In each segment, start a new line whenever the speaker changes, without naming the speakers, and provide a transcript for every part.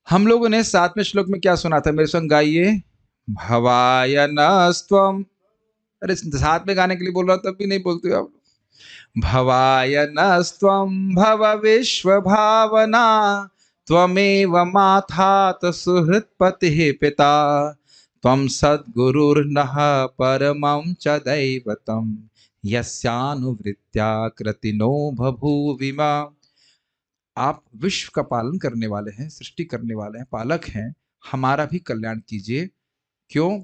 हम लोगों ने 7वें श्लोक में क्या सुना था? मेरे संग गाइए। भवाय नस्त्वम। अरे साथ में गाने के लिए बोल रहा हूं तब भी नहीं बोलते हो आप। भवाय नस्त्वं भव विश्व भावना त्वमेव मातात सुहृत्पतिः पिता त्वं सद्गुरुर्नः परमं च दैवतं यस्यानुवृत्त्या कृतिनो बभूविमा। आप विश्व का पालन करने वाले हैं, सृष्टि करने वाले हैं, पालक हैं, हमारा भी कल्याण कीजिए। क्यों?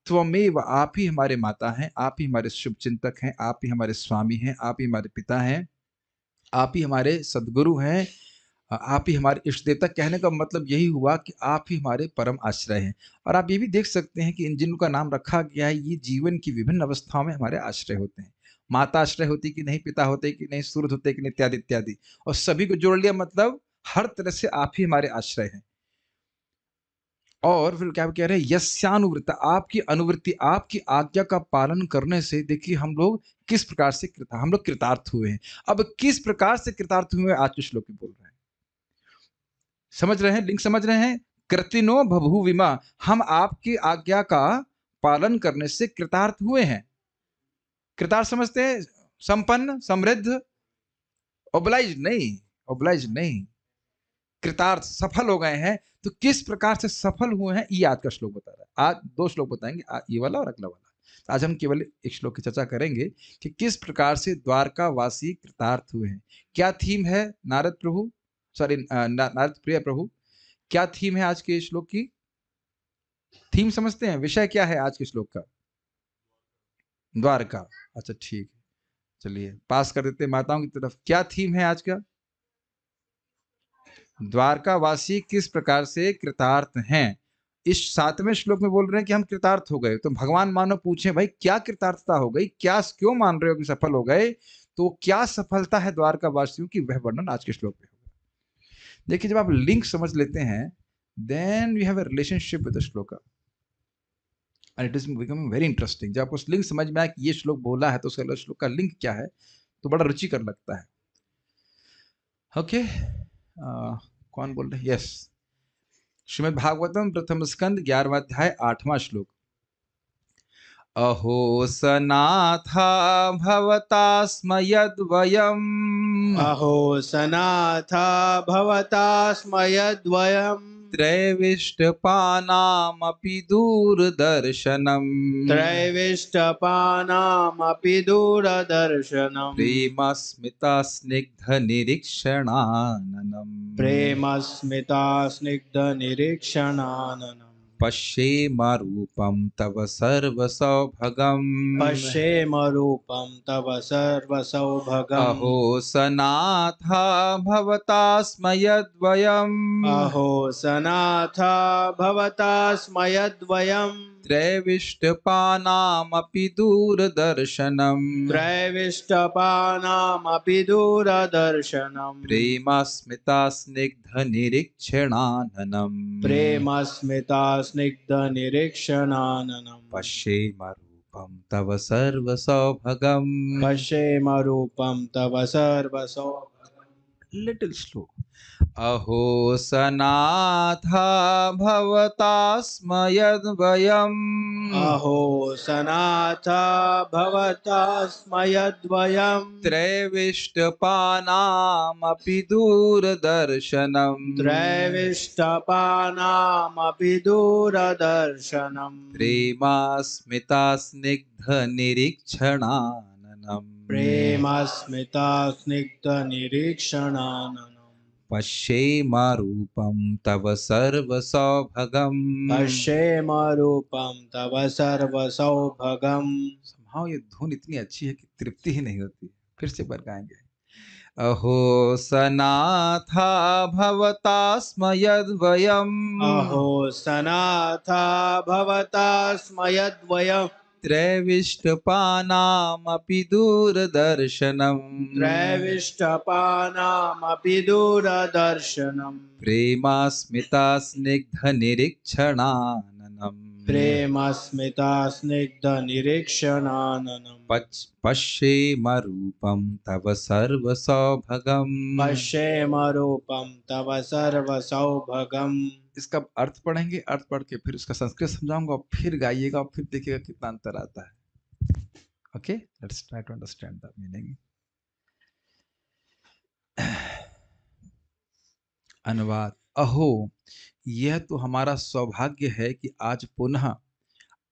त्वमेव, आप ही हमारे माता हैं, आप ही हमारे शुभ चिंतक हैं, आप ही हमारे स्वामी हैं, आप ही हमारे पिता हैं, आप ही हमारे सदगुरु हैं, आप ही हमारे इष्ट देवता। कहने का मतलब यही हुआ कि आप ही हमारे परम आश्रय हैं। और आप ये भी देख सकते हैं कि इन जिनका नाम रखा गया है, ये जीवन की विभिन्न अवस्थाओं में हमारे आश्रय होते हैं। माता आश्रय होती कि नहीं, पिता होते कि नहीं, सूर्य होते कि नहीं, इत्यादि इत्यादि। और सभी को जोड़ लिया, मतलब हर तरह से आप ही हमारे आश्रय हैं। और फिर क्या कह रहे हैं? यस्यानुवृत्त, आपकी अनुवृत्ति, आपकी आज्ञा का पालन करने से देखिए हम लोग किस प्रकार से हम लोग कृतार्थ हुए हैं। अब किस प्रकार से कृतार्थ हुए आज के श्लोक में बोल रहे हैं। समझ रहे हैं? लिंक समझ रहे हैं? कृतिनो बभूविमा, हम आपकी आज्ञा का पालन करने से कृतार्थ हुए हैं। कृतार्थ समझते हैं? संपन्न, समृद्ध, ओब्लाइज नहीं, ओब्लाइज नहीं, कृतार्थ, सफल हो गए हैं। तो किस प्रकार से सफल हुए हैं, ये आज का श्लोक बता रहा है। आज 2 श्लोक बताएंगे, ये वाला और अगला वाला। तो आज हम केवल एक श्लोक की चर्चा करेंगे कि किस प्रकार से द्वारका वासी कृतार्थ हुए हैं। क्या थीम है नारद प्रभु, सॉरी नारद प्रिय प्रभु, क्या थीम है आज के श्लोक की? थीम समझते हैं? विषय क्या है आज के श्लोक का? द्वारका। अच्छा ठीक है, चलिए पास कर देते माताओं की तरफ। क्या थीम है आज का? द्वारकावासी किस प्रकार से कृतार्थ हैं। इस 7वें श्लोक में बोल रहे हैं कि हम कृतार्थ हो गए। तो भगवान मानो पूछे भाई क्या कृतार्थता हो गई, क्या क्यों मान रहे हो कि सफल हो गए? तो क्या सफलता है द्वारकावासियों की, वह वर्णन आज के श्लोक में होगा। देखिए जब आप लिंक समझ लेते हैं, then you have a relationship with the shloka and it is becoming very interesting. जब आपको लिंक समझ में आया कि ये श्लोक बोला है तो उसके श्लोक का लिंक क्या है, तो बड़ा रुचिकर लगता है। ओके, कौन बोल रहे हैं? यस, श्रीमद् भागवतम प्रथम स्कंद 11वां अध्याय 8वां श्लोक। अहो सनाथा भवता स्म यद्वयम्
अहो सनाथा भवता स्म यद्वयम्
त्रैविष्टपानामपि दूरदर्शनम्
त्रैविष्टपानामपि दूरदर्शनम्
प्रेमस्मिता स्निग्धनिरीक्षणाननम्
प्रेमस्मिता स्निग्धनिरीक्षणाननम्
पश्येम रूपं तव सर्वसौभगम्
पश्येम रूपं तव सर्वसौभगम्
अहो सनाथा भवता स्म यद्वयम्
अहो सनाथा भवता स्म यद्वयम्
त्रैविष्टपानामपि दूरदर्शनम्
त्रैविष्टपानामपि दूरदर्शनम्
प्रेमस्मिता स्निग्धनिरीक्षणाननम्
प्रेमस्मिता स्निग्धनिरीक्षणाननम्
पश्येम रूपं तव सर्वसौभगम्।
पश्येम रूपं तव सर्वसौभगम्।
Little slow. अहो सनाथा भवता स्म यद्वयम्
अहो सनाथा भवता स्म यद्वयम्
त्रैविष्टपानामपि दूरदर्शनम्
त्रैविष्टपानामपि दूरदर्शनम्
प्रेमास्मिता स्निग्धनिरीक्षणाननम्
प्रेमस्मिता स्निग्धनिरीक्षणाननम्
पश्येम रूपं तव सर्वसौभगम्।
पश्येम रूपं तव सर्वसौभगम्।
Somehow ये धुन इतनी अच्छी है कि तृप्ति ही नहीं होती। फिर से बार गाएंगे। अहो सनाथा भवता स्म यद्वयम्
अहो सनाथा भवता स्म यद्वयम्
त्रैविष्टपानामपि दूरदर्शनम्
त्रैविष्टपानामपि दूरदर्शनम्
प्रेमास्मिता स्निग्धनिरीक्षणाननम्
प्रेमस्मिता स्निग्ध निरीक्षणाननम्
पश्येम रूपं तव सर्वसौभगम्।
पश्येम रूपं तव सर्वसौभगम्।
इसका अर्थ पढ़ेंगे, अर्थ पढ़ के फिर उसका संस्कृत समझाऊंगा और फिर गाइएगा और फिर देखिएगा कितना अंतर आता है। Okay, let's try to understand the meaning. अनुवाद। अहो, यह तो हमारा सौभाग्य है कि आज पुनः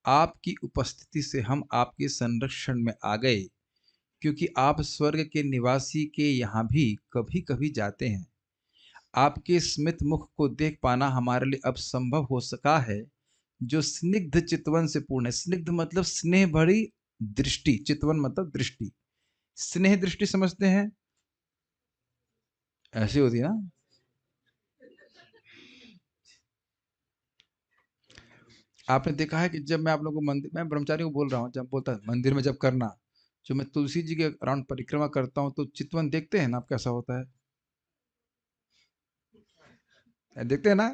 आपकी उपस्थिति से हम आपके संरक्षण में आ गए, क्योंकि आप स्वर्ग के निवासी के यहाँ भी कभी कभी जाते हैं। आपके स्मित मुख को देख पाना हमारे लिए अब संभव हो सका है, जो स्निग्ध चितवन से पूर्ण है। स्निग्ध मतलब स्नेह भरी दृष्टि, चितवन मतलब दृष्टि। स्नेह दृष्टि समझते हैं, ऐसी होती है ना। आपने देखा है कि जब मैं आप लोगों को मंदिर, मैं ब्रह्मचारी को बोल रहा हूँ, जब बोलता है मंदिर में जब करना, जो मैं तुलसी जी के अराउंड परिक्रमा करता हूँ तो चितवन देखते हैं ना आप कैसा होता है, देखते हैं ना।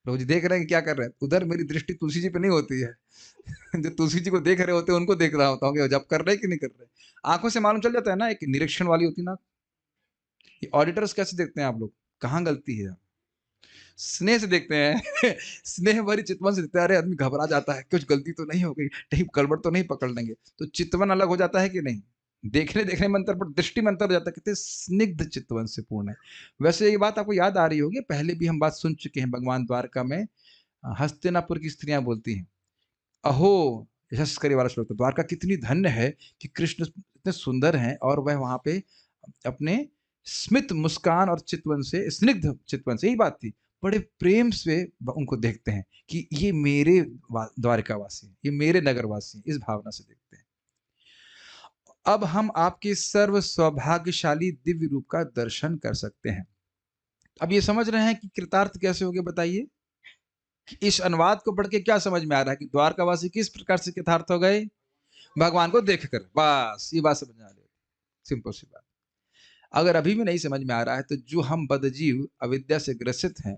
प्रभु जी देख रहे हैं कि क्या कर रहे हैं, उधर मेरी दृष्टि तुलसी जी पे नहीं होती है। जो तुलसी जी को देख रहे होते हैं उनको देख रहा होता हूँ कि जब कर रहे हैं कि नहीं कर रहे। आंखों से मालूम चल जाता है ना, एक निरीक्षण वाली होती ना। ये ऑडिटर्स कैसे देखते हैं आप लोग, कहाँ गलती है, स्नेह से देखते हैं। स्नेह भरी चितवन से देखते हैं, अरे आदमी घबरा जाता है, कुछ गलती तो नहीं हो गई, कहीं गड़बड़ तो नहीं पकड़ लेंगे, तो चितवन अलग हो जाता है कि नहीं। देखने देखने में अंतर, पर दृष्टि में अंतर हो जाता है, कितने स्निग्ध चितवन से पूर्ण है। वैसे ये बात आपको याद आ रही होगी, पहले भी हम बात सुन चुके हैं। भगवान द्वारका में हस्तिनापुर की स्त्रियां बोलती हैं, अहो, यशस्करी वाला श्लोक, तो द्वारका कितनी धन्य है कि कृष्ण इतने सुंदर हैं और वह वहां पे अपने स्मित मुस्कान और चितवन से, स्निग्ध चितवन से, यही बात थी, बड़े प्रेम से उनको देखते हैं कि ये मेरे द्वारकावासी हैं, ये मेरे नगरवासी हैं, इस भावना से देखते हैं। अब हम आपके सर्व सौभाग्यशाली दिव्य रूप का दर्शन कर सकते हैं। अब ये समझ रहे हैं कि कृतार्थ कैसे हो गए, बताइए। इस अनुवाद को पढ़ के क्या समझ में आ रहा है कि द्वारकावासी किस प्रकार से कृतार्थ हो गए, भगवान को देखकर। बस ये बात समझ में आ रही है, सिंपल सी बात। अगर अभी भी नहीं समझ में आ रहा है तो जो हम बदजीव अविद्या से ग्रसित हैं,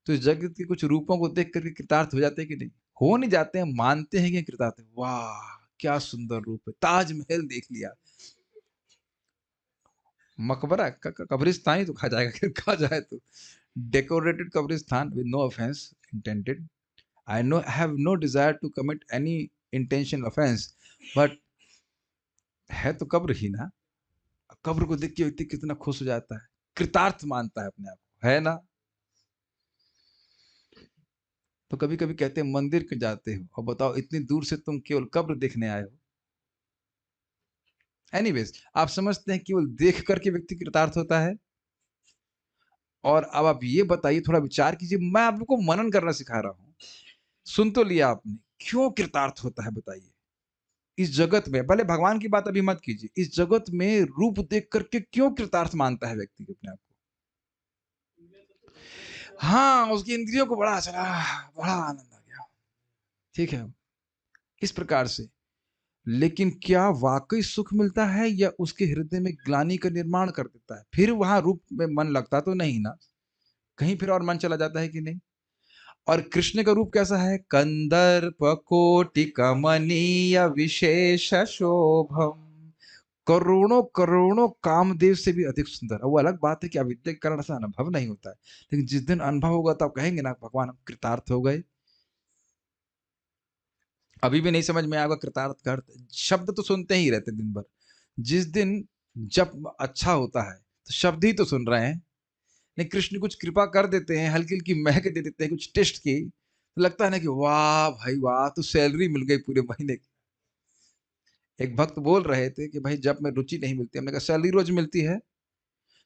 तो इस जगत के कुछ रूपों को देख करके कृतार्थ हो जाते हैं कि नहीं, हो नहीं जाते हैं, मानते हैं कि कृतार्थ है। वाह क्या सुंदर रूप है, ताजमहल देख लिया, मकबरा कब्रिस्तान ही तो कहा जाएगा, कहा जाए तो डेकोरेटेड कब्रिस्तान, with no offence intended. I know I have no desire to commit any intentional offense, but है तो कब्र ही ना। कब्र को देख के व्यक्ति कितना खुश हो जाता है, कृतार्थ मानता है अपने आप को, है ना। तो कभी कभी कहते हैं मंदिर क्यों जाते हो, और बताओ इतनी दूर से तुम केवल कब्र देखने आए हो। एनीवेज, आप समझते हैं केवल देख करके व्यक्ति कृतार्थ होता है। और अब आप ये बताइए, थोड़ा विचार कीजिए, मैं आप लोग को मनन करना सिखा रहा हूं, सुन तो लिया आपने, क्यों कृतार्थ होता है बताइए। इस जगत में, भले भगवान की बात अभी मत कीजिए, इस जगत में रूप देख करके क्यों कृतार्थ मानता है व्यक्ति अपने आप को। हाँ, उसकी इंद्रियों को बड़ा चला, बड़ा आनंद आ गया, ठीक है, इस प्रकार से। लेकिन क्या वाकई सुख मिलता है, या उसके हृदय में ग्लानि का निर्माण कर देता है, फिर वहां रूप में मन लगता तो नहीं ना, कहीं फिर और मन चला जाता है कि नहीं। और कृष्ण का रूप कैसा है, कंदर्प कोटि कमनीय विशेष शोभम, करोड़ों करोड़ों कामदेव से भी अधिक सुंदर। वो अलग बात है कि अविद्या के कारण ऐसा अनुभव नहीं होता है, लेकिन जिस दिन अनुभव होगा तो आप कहेंगे ना भगवान हम कृतार्थ हो गए। अभी भी नहीं समझ में आएगा कृतार्थ का अर्थ, शब्द तो सुनते ही रहते दिन भर, जिस दिन जब अच्छा होता है तो शब्द ही तो सुन रहे हैं। नहीं, कृष्ण कुछ कृपा कर देते हैं, हल्की हल्की महक दे देते हैं कुछ टेस्ट की, तो लगता है ना कि वाह भाई वाह, तो सैलरी मिल गई पूरे महीने की। एक भक्त बोल रहे थे कि भाई जब में रुचि नहीं मिलती, हमने कहा सैलरी रोज मिलती है,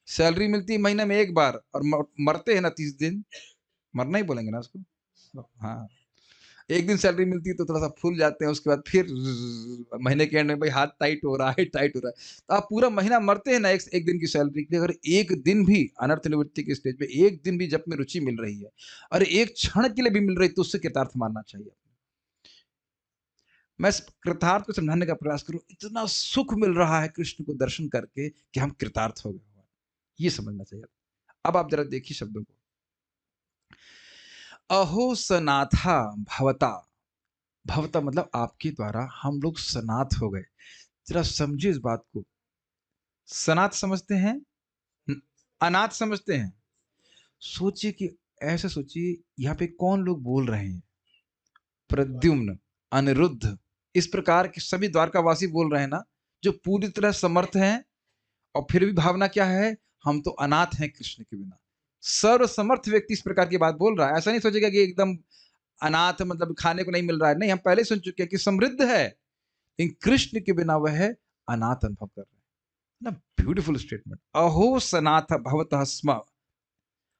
सैलरी मिलती है महीने में एक बार, और मरते हैं ना 30 दिन, मरना ही बोलेंगे ना उसको। हाँ, एक दिन सैलरी मिलती है तो थोड़ा सा फूल जाते हैं, उसके बाद फिर महीने के एंड में भाई हाथ टाइट हो रहा है, टाइट हो रहा है, तो आप पूरा महीना मरते हैं ना एक दिन की सैलरी के लिए। अगर एक दिन भी अनर्थ निवृत्ति के स्टेज पे एक दिन भी जब में रुचि मिल रही है, और एक क्षण के लिए भी मिल रही है, तो उससे कृतार्थ मानना चाहिए। मैं इस कृतार्थ को समझाने का प्रयास करूं, इतना सुख मिल रहा है कृष्ण को दर्शन करके कि हम कृतार्थ हो गए, ये समझना चाहिए। अब आप जरा देखिए शब्दों को, अहो सनाथा भवता, भवता मतलब आपके द्वारा हम लोग सनाथ हो गए। जरा समझिए इस बात को। सनाथ समझते हैं, अनाथ समझते हैं। सोचिए कि ऐसे सोचिए, यहाँ पे कौन लोग बोल रहे हैं? प्रद्युम्न, अनिरुद्ध, इस प्रकार के सभी द्वारकावासी बोल रहे हैं ना, जो पूरी तरह समर्थ हैं। और फिर भी भावना क्या है? हम तो अनाथ हैं कृष्ण के बिना। सर्व समर्थ व्यक्ति इस प्रकार की बात बोल रहा है। ऐसा नहीं सोचेगा कि एकदम अनाथ मतलब खाने को नहीं मिल रहा है। नहीं, हम पहले सुन चुके हैं कि समृद्ध है, लेकिन कृष्ण के बिना वह अनाथ अनुभव कर रहे हैं ना। Beautiful statement. अहो सनाथ भवतः स्म।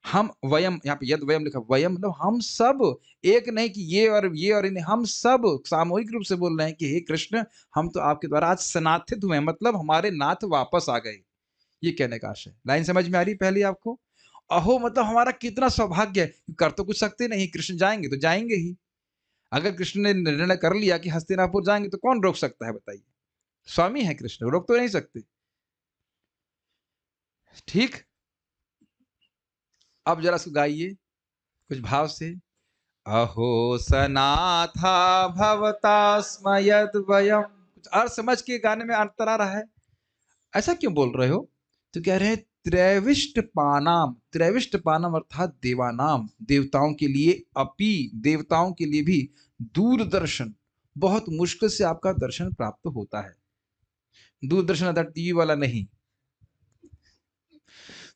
हम वयम, यहाँ पे यद वयम लिखा, वयम मतलब हम सब। एक नहीं कि ये और इन्हें, हम सब सामूहिक रूप से बोल रहे हैं कि हे कृष्ण, हम तो आपके द्वारा आज सनाथित हुए हैं, मतलब हमारे नाथ वापस आ गए। ये कहने का आशय। लाइन समझ में आ रही पहले आपको? अहो मतलब हमारा कितना सौभाग्य है। कर तो कुछ सकते नहीं, कृष्ण जाएंगे तो जाएंगे ही। अगर कृष्ण ने निर्णय कर लिया कि हस्तिनापुर जाएंगे तो कौन रोक सकता है बताइए? स्वामी है कृष्ण, रोक तो नहीं सकते। ठीक। अब जरा इसको गाइए कुछ भाव से। अहो सनाथा भवता स्म यद वयम। कुछ अर्थ समझ के गाने में अंतर आ रहा है। ऐसा क्यों बोल रहे हो? तो कह रहे हैं त्रैविष्ट पानाम, त्रैविष्ट पानम अर्थात देवानाम, देवताओं के लिए, अपि देवताओं के लिए भी दूरदर्शन, बहुत मुश्किल से आपका दर्शन प्राप्त होता है। दूरदर्शन अर्थात टीवी वाला नहीं।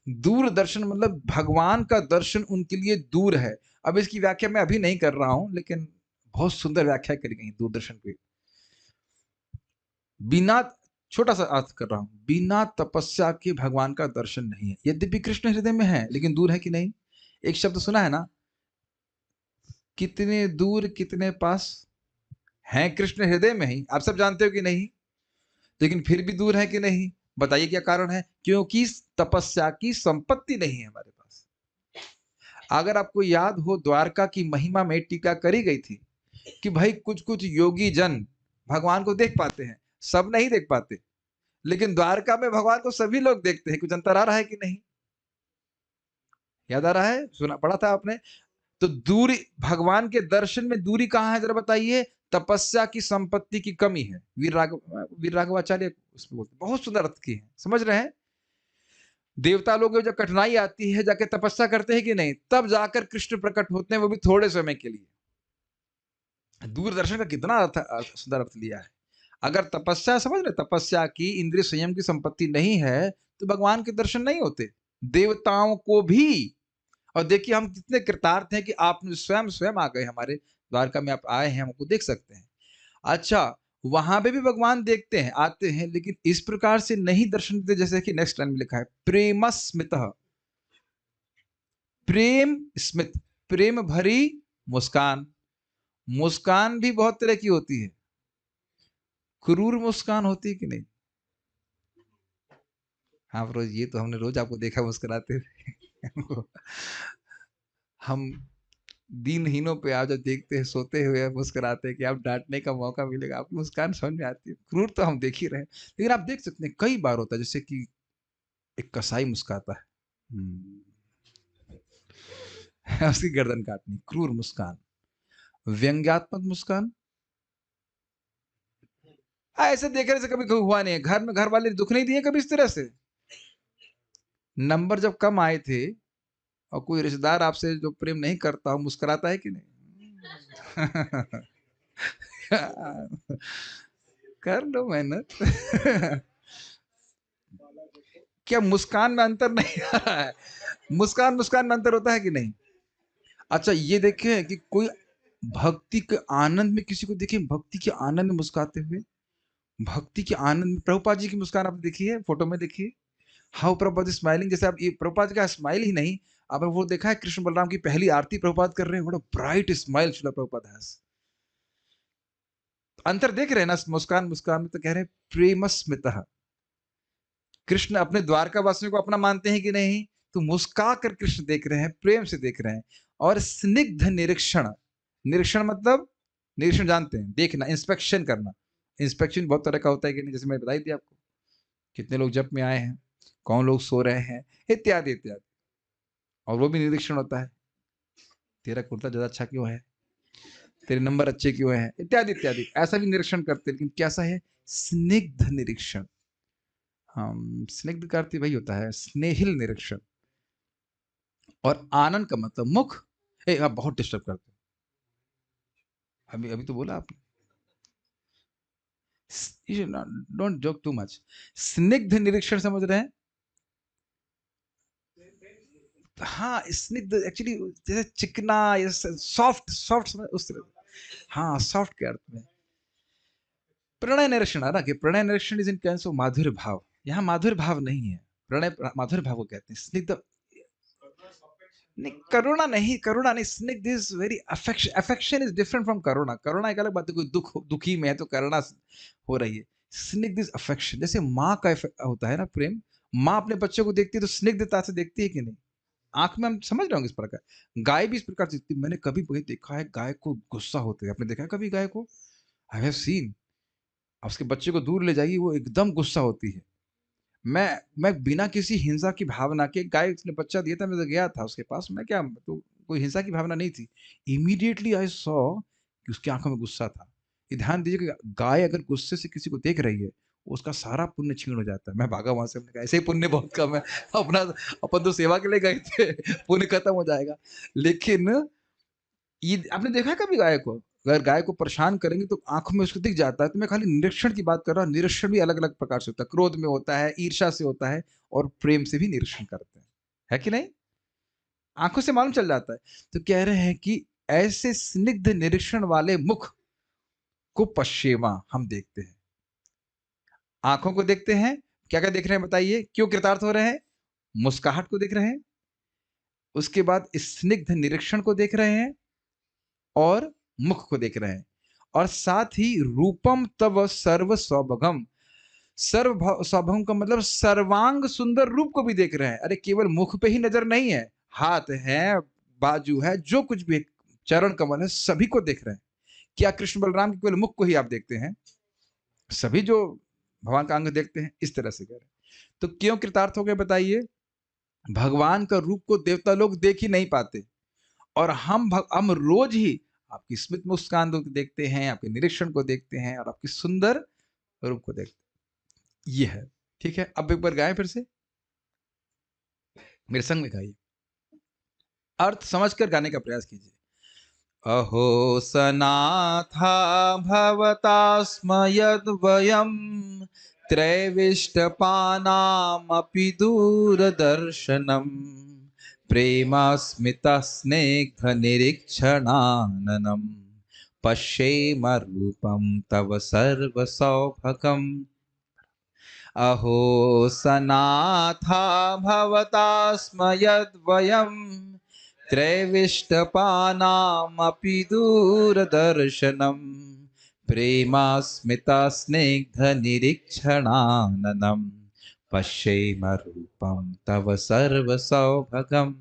दूरदर्शन मतलब भगवान का दर्शन उनके लिए दूर है। अब इसकी व्याख्या मैं अभी नहीं कर रहा हूं, लेकिन बहुत सुंदर व्याख्या करी गई दूरदर्शन की। बिना, छोटा सा अर्थ कर रहा हूं, बिना तपस्या के भगवान का दर्शन नहीं है। यद्यपि कृष्ण हृदय में है, लेकिन दूर है कि नहीं? एक शब्द सुना है ना, कितने दूर कितने पास। हैं कृष्ण हृदय में ही, आप सब जानते हो कि नहीं? लेकिन फिर भी दूर है कि नहीं? बताइए क्या कारण है? क्योंकि तपस्या की संपत्ति नहीं है हमारे पास। अगर आपको याद हो, द्वारका की महिमा में टीका करी गई थी कि भाई कुछ कुछ योगी जन भगवान को देख पाते हैं, सब नहीं देख पाते। लेकिन द्वारका में भगवान को सभी लोग देखते हैं। कुछ अंतर आ रहा है कि नहीं? याद आ रहा है? सुना पढ़ा था आपने? तो दूरी, भगवान के दर्शन में दूरी कहां है जरा बताइए? तपस्या की संपत्ति की कमी है। वीर राघवाचार्य उसमें बोलते, बहुत सुंदर अर्थ की है, समझ रहे हैं? देवता लोग को जब कठिनाई आती है, जाके तपस्या करते हैं कि नहीं, तब जाकर कृष्ण प्रकट होते हैं, वो भी थोड़े समय के लिए। दूरदर्शन का कितना सुंदर अर्थ लिया है। अगर तपस्या, समझ रहे, तपस्या की, इंद्रिय संयम की संपत्ति नहीं है तो भगवान के दर्शन नहीं होते देवताओं को भी। और देखिए हम कितने कृतार्थ हैं कि आप स्वयं स्वयं आ गए हमारे द्वारका में, आप आए हैं, हमको देख सकते हैं। अच्छा, वहां पे भी भगवान देखते हैं, आते हैं, लेकिन इस प्रकार से नहीं दर्शन देते जैसे कि नेक्स्ट लाइन में लिखा है, प्रेम स्मित। प्रेम स्मित, प्रेम भरी मुस्कान। मुस्कान भी बहुत तरह की होती है। क्रूर मुस्कान होती है कि नहीं? हाँ रोज, ये तो हमने रोज आपको देखा मुस्कुराते हुए। हम दीनहीनों पे आप जब देखते हैं सोते हुए मुस्कुराते हैं कि आप डांटने का मौका मिलेगा, आपकी मुस्कान समझ में आती है। क्रूर तो हम देख ही रहे हैं, लेकिन आप देख सकते हैं कई बार होता है, जैसे कि एक कसाई मुस्कुराता है, उसकी गर्दन काटनी, क्रूर मुस्कान। व्यंग्यात्मक मुस्कान, ऐसे देखने से कभी हुआ नहीं है। घर में घर वाले दुख नहीं दिए कभी इस तरह से? नंबर जब कम आए थे और कोई रिश्तेदार आपसे जो प्रेम नहीं करता हो मुस्कुराता है कि नहीं? कर लो मेहनत। क्या मुस्कान में अंतर नहीं आ रहा है? मुस्कान मुस्कान में अंतर होता है कि नहीं? अच्छा ये देखें कि कोई भक्ति के आनंद में, किसी को देखिए भक्ति के आनंद में मुस्कुराते हुए, भक्ति के आनंद में। प्रभुपाद जी की मुस्कान आप देखिए, फोटो में देखिए, हाउ प्रभुपाद स्माइलिंग। जैसे आप, ये प्रभुपाद का स्माइल ही नहीं, आपने वो देखा है कृष्ण बलराम की पहली आरती प्रभुपाद कर रहे हैं, बड़ा bright smile Shila Prabhupada has. अंतर देख रहे हैं ना मुस्कान मुस्कान में? तो कह रहे हैं प्रेम स्मितः। कृष्ण अपने द्वारका वासियों को अपना मानते हैं कि नहीं? तो मुस्का कर कृष्ण देख रहे हैं, प्रेम से देख रहे हैं। और स्निग्ध निरीक्षण, निरीक्षण मतलब, निरीक्षण जानते हैं, देखना, इंस्पेक्शन करना। इंस्पेक्शन बहुत तरह का होता है कि नहीं, जैसे मैं बताई थी आपको, कितने लोग जप में आए हैं, कौन लोग सो रहे हैं, इत्यादि इत्यादि। और वो भी निरीक्षण होता है, तेरा कुर्ता ज्यादा अच्छा क्यों है? तेरे नंबर अच्छे क्यों हैं, इत्यादि इत्यादि, ऐसा भी निरीक्षण करते हैं। लेकिन कैसा है? स्निग्ध निरीक्षण। हम स्निग्ध का अर्थ वही होता है, स्नेहिल निरीक्षण। और आनंद का मतलब मुख। आप बहुत डिस्टर्ब करते हो, अभी अभी तो बोला आपने। Don't joke too much. स्निग्ध निरीक्षण समझ रहे हैं? हाँ, स्निग्ध एक्चुअली जैसे चिकना या सॉफ्ट सॉफ्ट, उस तरह। हाँ, सॉफ्ट के अर्थ में। प्रणय निरीक्षण है ना, कि प्रणय निरीक्षण इज इन कैंस ऑफ माधुर्य भाव। यहाँ माधुर्य भाव नहीं है, प्रणय माधुर्य भाव को कहते हैं। स्निग्ध नहीं, करुणा नहीं, करुणा नहीं। स्निग्ध is very affection. Affection is different from करुणा। करुणा एक अलग बात है, कोई दुखी में है तो करुणा हो रही है। स्निग्ध इज अफेक्शन। जैसे माँ का होता है ना प्रेम, माँ अपने बच्चों को देखती है तो स्निग्धता से देखती है कि नहीं? आंख में हम समझ रहे होंगे इस प्रकार। गाय भी इस प्रकार से दिखती है। मैंने कभी कभी देखा है गाय को गुस्सा होते हैं। आपने देखा है कभी गाय को? I have seen. उसके बच्चे को दूर ले जाइए, वो एकदम गुस्सा होती है। मैं बिना किसी हिंसा की भावना के, गाय उसने बच्चा दिया था, मैं तो गया था उसके पास, मैं क्या तो कोई हिंसा की भावना नहीं थी। इमीडिएटली आई सॉ कि उसकी आंखों में गुस्सा था। ये ध्यान दीजिए कि गाय अगर गुस्से से किसी को देख रही है, उसका सारा पुण्य छीन हो जाता है। मैं भागा वहां से, हमने कहा ऐसे ही पुण्य बहुत कम है, अपना अपन तो सेवा के लिए गए थे, पुण्य खत्म हो जाएगा। लेकिन ये आपने देखा है कभी गाय को? अगर गाय को परेशान करेंगे तो आंखों में उसको दिख जाता है। तो मैं खाली निरीक्षण की बात कर रहा हूँ। निरीक्षण भी अलग अलग प्रकार से होता है। क्रोध में होता है, ईर्ष्या से होता है, और प्रेम से भी निरीक्षण करते हैं, है कि नहीं? आंखों से मालूम चल जाता है। तो कह रहे हैं कि ऐसे स्निग्ध निरीक्षण वाले मुख को पश्चिमा हम देखते हैं। आंखों को देखते हैं। क्या क्या देख रहे हैं बताइए? क्यों कृतार्थ हो रहे हैं? मुस्कुराहट को देख रहे हैं, उसके बाद स्निग्ध निरीक्षण को देख रहे हैं, और मुख को देख रहे हैं, और साथ ही रूपम तव सर्व सौभगम। सर्व सौभगम का मतलब सर्वांग सुंदर रूप को भी देख रहे हैं। अरे केवल मुख पे ही नजर नहीं है, हाथ है, बाजू है, जो कुछ भी, चरण कमल है, सभी को देख रहे हैं। क्या कृष्ण बलराम के केवल मुख को ही आप देखते हैं? सभी जो भगवान का अंग देखते हैं, इस तरह से कह रहे हैं। तो क्यों कृतार्थ हो गए बताइए? भगवान का रूप को देवता लोग देख ही नहीं पाते, और हम रोज ही आपकी स्मित मुस्कान को देखते हैं, आपके निरीक्षण को देखते हैं, और आपकी सुंदर रूप को देखते हैं। ये है। ठीक है, अब एक बार गाएं फिर से, मेरे संग में गाइए। अर्थ समझकर गाने का प्रयास कीजिए। अहो सनाथा भवता स्म यद् वयम् त्रैविष्टपानामपि दूरदर्शनम् प्रेमास्मितस्नेग्धनिरीक्षणाननम् पश्येम रूपं तव सर्वसौभगम्। अहो सनाथा भवता स्म यद्वयम् त्रैविष्टपानामपि दूरदर्शनम् प्रेमास्मितस्निग्धनिरीक्षणाननम् पश्येम रूपं तव सर्वसौभगम्।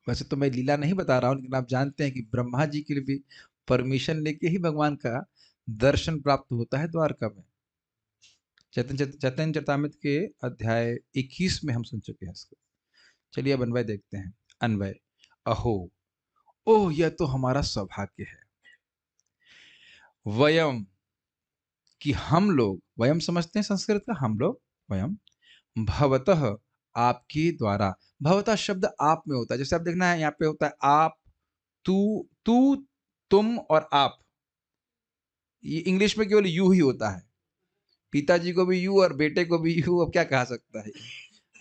वैसे तो मैं लीला नहीं बता रहा हूँ, लेकिन आप जानते हैं कि ब्रह्मा जी के लिए भी परमिशन लेके ही भगवान का दर्शन प्राप्त होता है द्वारका में। चैतन्य चरितामृत के अध्याय 21 में हम सुन चुके हैं इसको। चलिए अब अन्वय देखते हैं। अन्वय। अहो, ओह यह तो हमारा सौभाग्य है। वयम, कि हम लोग, वयम समझते हैं संस्कृत का, हम लोग, वयम, भवतः, आपके द्वारा। भवतः शब्द आप में होता है। जैसे आप देखना है यहाँ पे होता है आप, तू, तू, तुम और आप। ये इंग्लिश में केवल यू ही होता है। पिताजी को भी यू और बेटे को भी यू, अब क्या कहा सकता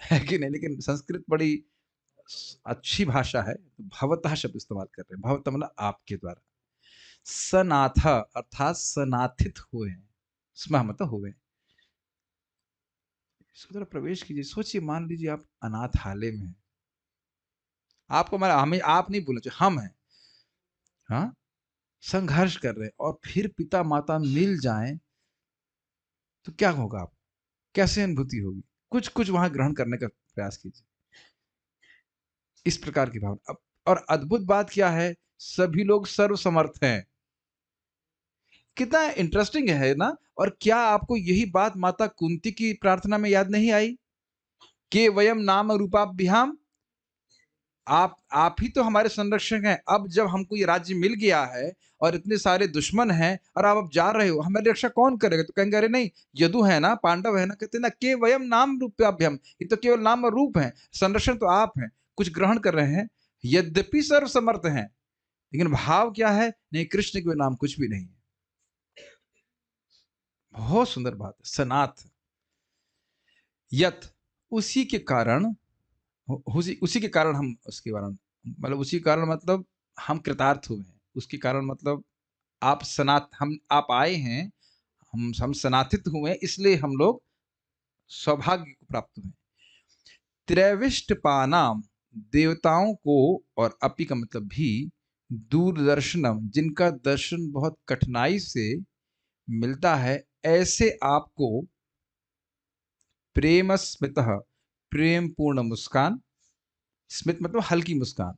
है कि नहीं? लेकिन संस्कृत बड़ी अच्छी भाषा है। भवतः शब्द इस्तेमाल कर रहे हैं। भवतः मतलब आपके द्वारा। सनाथ अर्थात सनाथित हुए हैं। स्म मतलब हुए। इसको थोड़ा प्रवेश कीजिए। सोचिए, मान लीजिए आप अनाथालय में हैं। आपको हमारा, हमें आप नहीं बोलना चाहिए, हम हैं, हाँ, संघर्ष कर रहे हैं, और फिर पिता माता मिल जाएं तो क्या होगा? आप कैसे अनुभूति होगी? कुछ कुछ वहां ग्रहण करने का प्रयास कीजिए। इस प्रकार की भावना। और अद्भुत बात क्या है? सभी लोग सर्वसमर्थ हैं। कितना इंटरेस्टिंग है ना? और क्या आपको यही बात माता कुंती की प्रार्थना में याद नहीं आई? के वयम नाम रूपाभ्याम आप ही तो हमारे संरक्षक हैं। अब जब हमको ये राज्य मिल गया है और इतने सारे दुश्मन हैं और आप अब जा रहे हो, हमारी रक्षा कौन करेगा? तो कहेंगे अरे नहीं, यदु है ना, पांडव है ना, कहते ना के वयम नाम रूप्याभ्यम, ये तो केवल नाम और रूप है, संरक्षण तो आप हैं, कुछ ग्रहण कर रहे हैं, यद्यपि सर्व समर्थ हैं, लेकिन भाव क्या है? नहीं, कृष्ण के नाम कुछ भी नहीं है। बहुत सुंदर बात है। सनाथ यत, उसी के कारण, उसी के कारण हम उसके कारण, मतलब उसी कारण मतलब हम कृतार्थ हुए हैं, उसके कारण मतलब आप सनात हम आप आए हैं, हम सनाथित हुए, इसलिए हम लोग सौभाग्य को प्राप्त हुए। त्रैविष्ट पानाम, देवताओं को, और अपि का मतलब भी, दूरदर्शनम, जिनका दर्शन बहुत कठिनाई से मिलता है, ऐसे आपको प्रेम स्मितः, प्रेम पूर्ण मुस्कान, स्मित मतलब हल्की मुस्कान,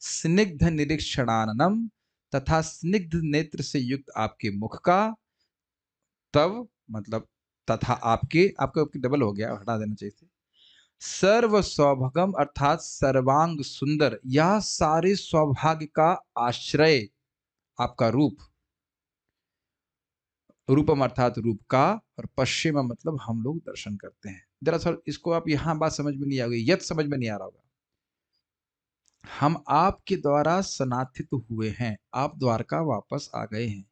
स्निग्ध निरीक्षणाननम, तथा स्निग्ध नेत्र से युक्त आपके मुख का, तब मतलब तथा आपके, आपका डबल हो गया, हटा देना चाहिए थे, सर्व सौभागम अर्थात सर्वांग सुंदर, यह सारे सौभाग्य का आश्रय आपका रूप, रूपम अर्थात रूप का, और पश्चिम मतलब हम लोग दर्शन करते हैं। दरअसल इसको आप यहां बात समझ में नहीं आ गई, यत समझ में नहीं आ रहा होगा। हम आपके द्वारा सनाथित हुए हैं, आप द्वारका वापस आ गए हैं,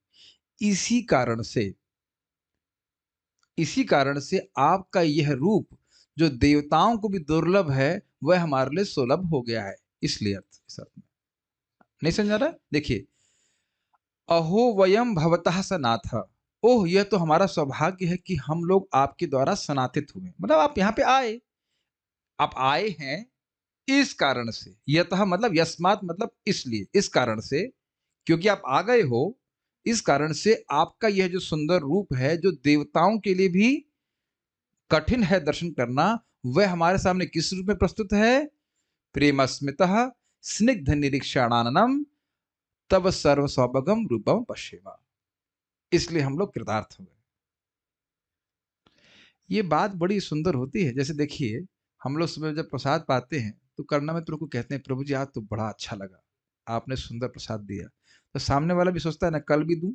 इसी कारण से, इसी कारण से आपका यह रूप जो देवताओं को भी दुर्लभ है, वह हमारे लिए सुलभ हो गया है, इसलिए अर्थ, इस अर्थ में। नहीं समझ आ रहा? देखिए, अहो वयम भवतः सनाथ, ओह यह तो हमारा सौभाग्य है कि हम लोग आपके द्वारा सनाथित हुए, मतलब आप यहाँ पे आए, आप आए हैं इस कारण से, यतः मतलब यस्मात मतलब इसलिए, इस कारण से, क्योंकि आप आ गए हो, इस कारण से आपका यह जो सुंदर रूप है, जो देवताओं के लिए भी कठिन है दर्शन करना, वह हमारे सामने किस रूप में प्रस्तुत है? प्रेमस्मितः स्निग्ध निरीक्षणाननम, तब सर्व सौभगम रूपम पश्चिमा, इसलिए हम लोग कृतार्थ हो गए। ये बात बड़ी सुंदर होती है। जैसे देखिए, हम लोग सुबह जब प्रसाद पाते हैं तो करना में को कहते हैं, प्रभु जी आज तो बड़ा अच्छा लगा, आपने सुंदर प्रसाद दिया, तो सामने वाला भी सोचता है ना कल भी दूं,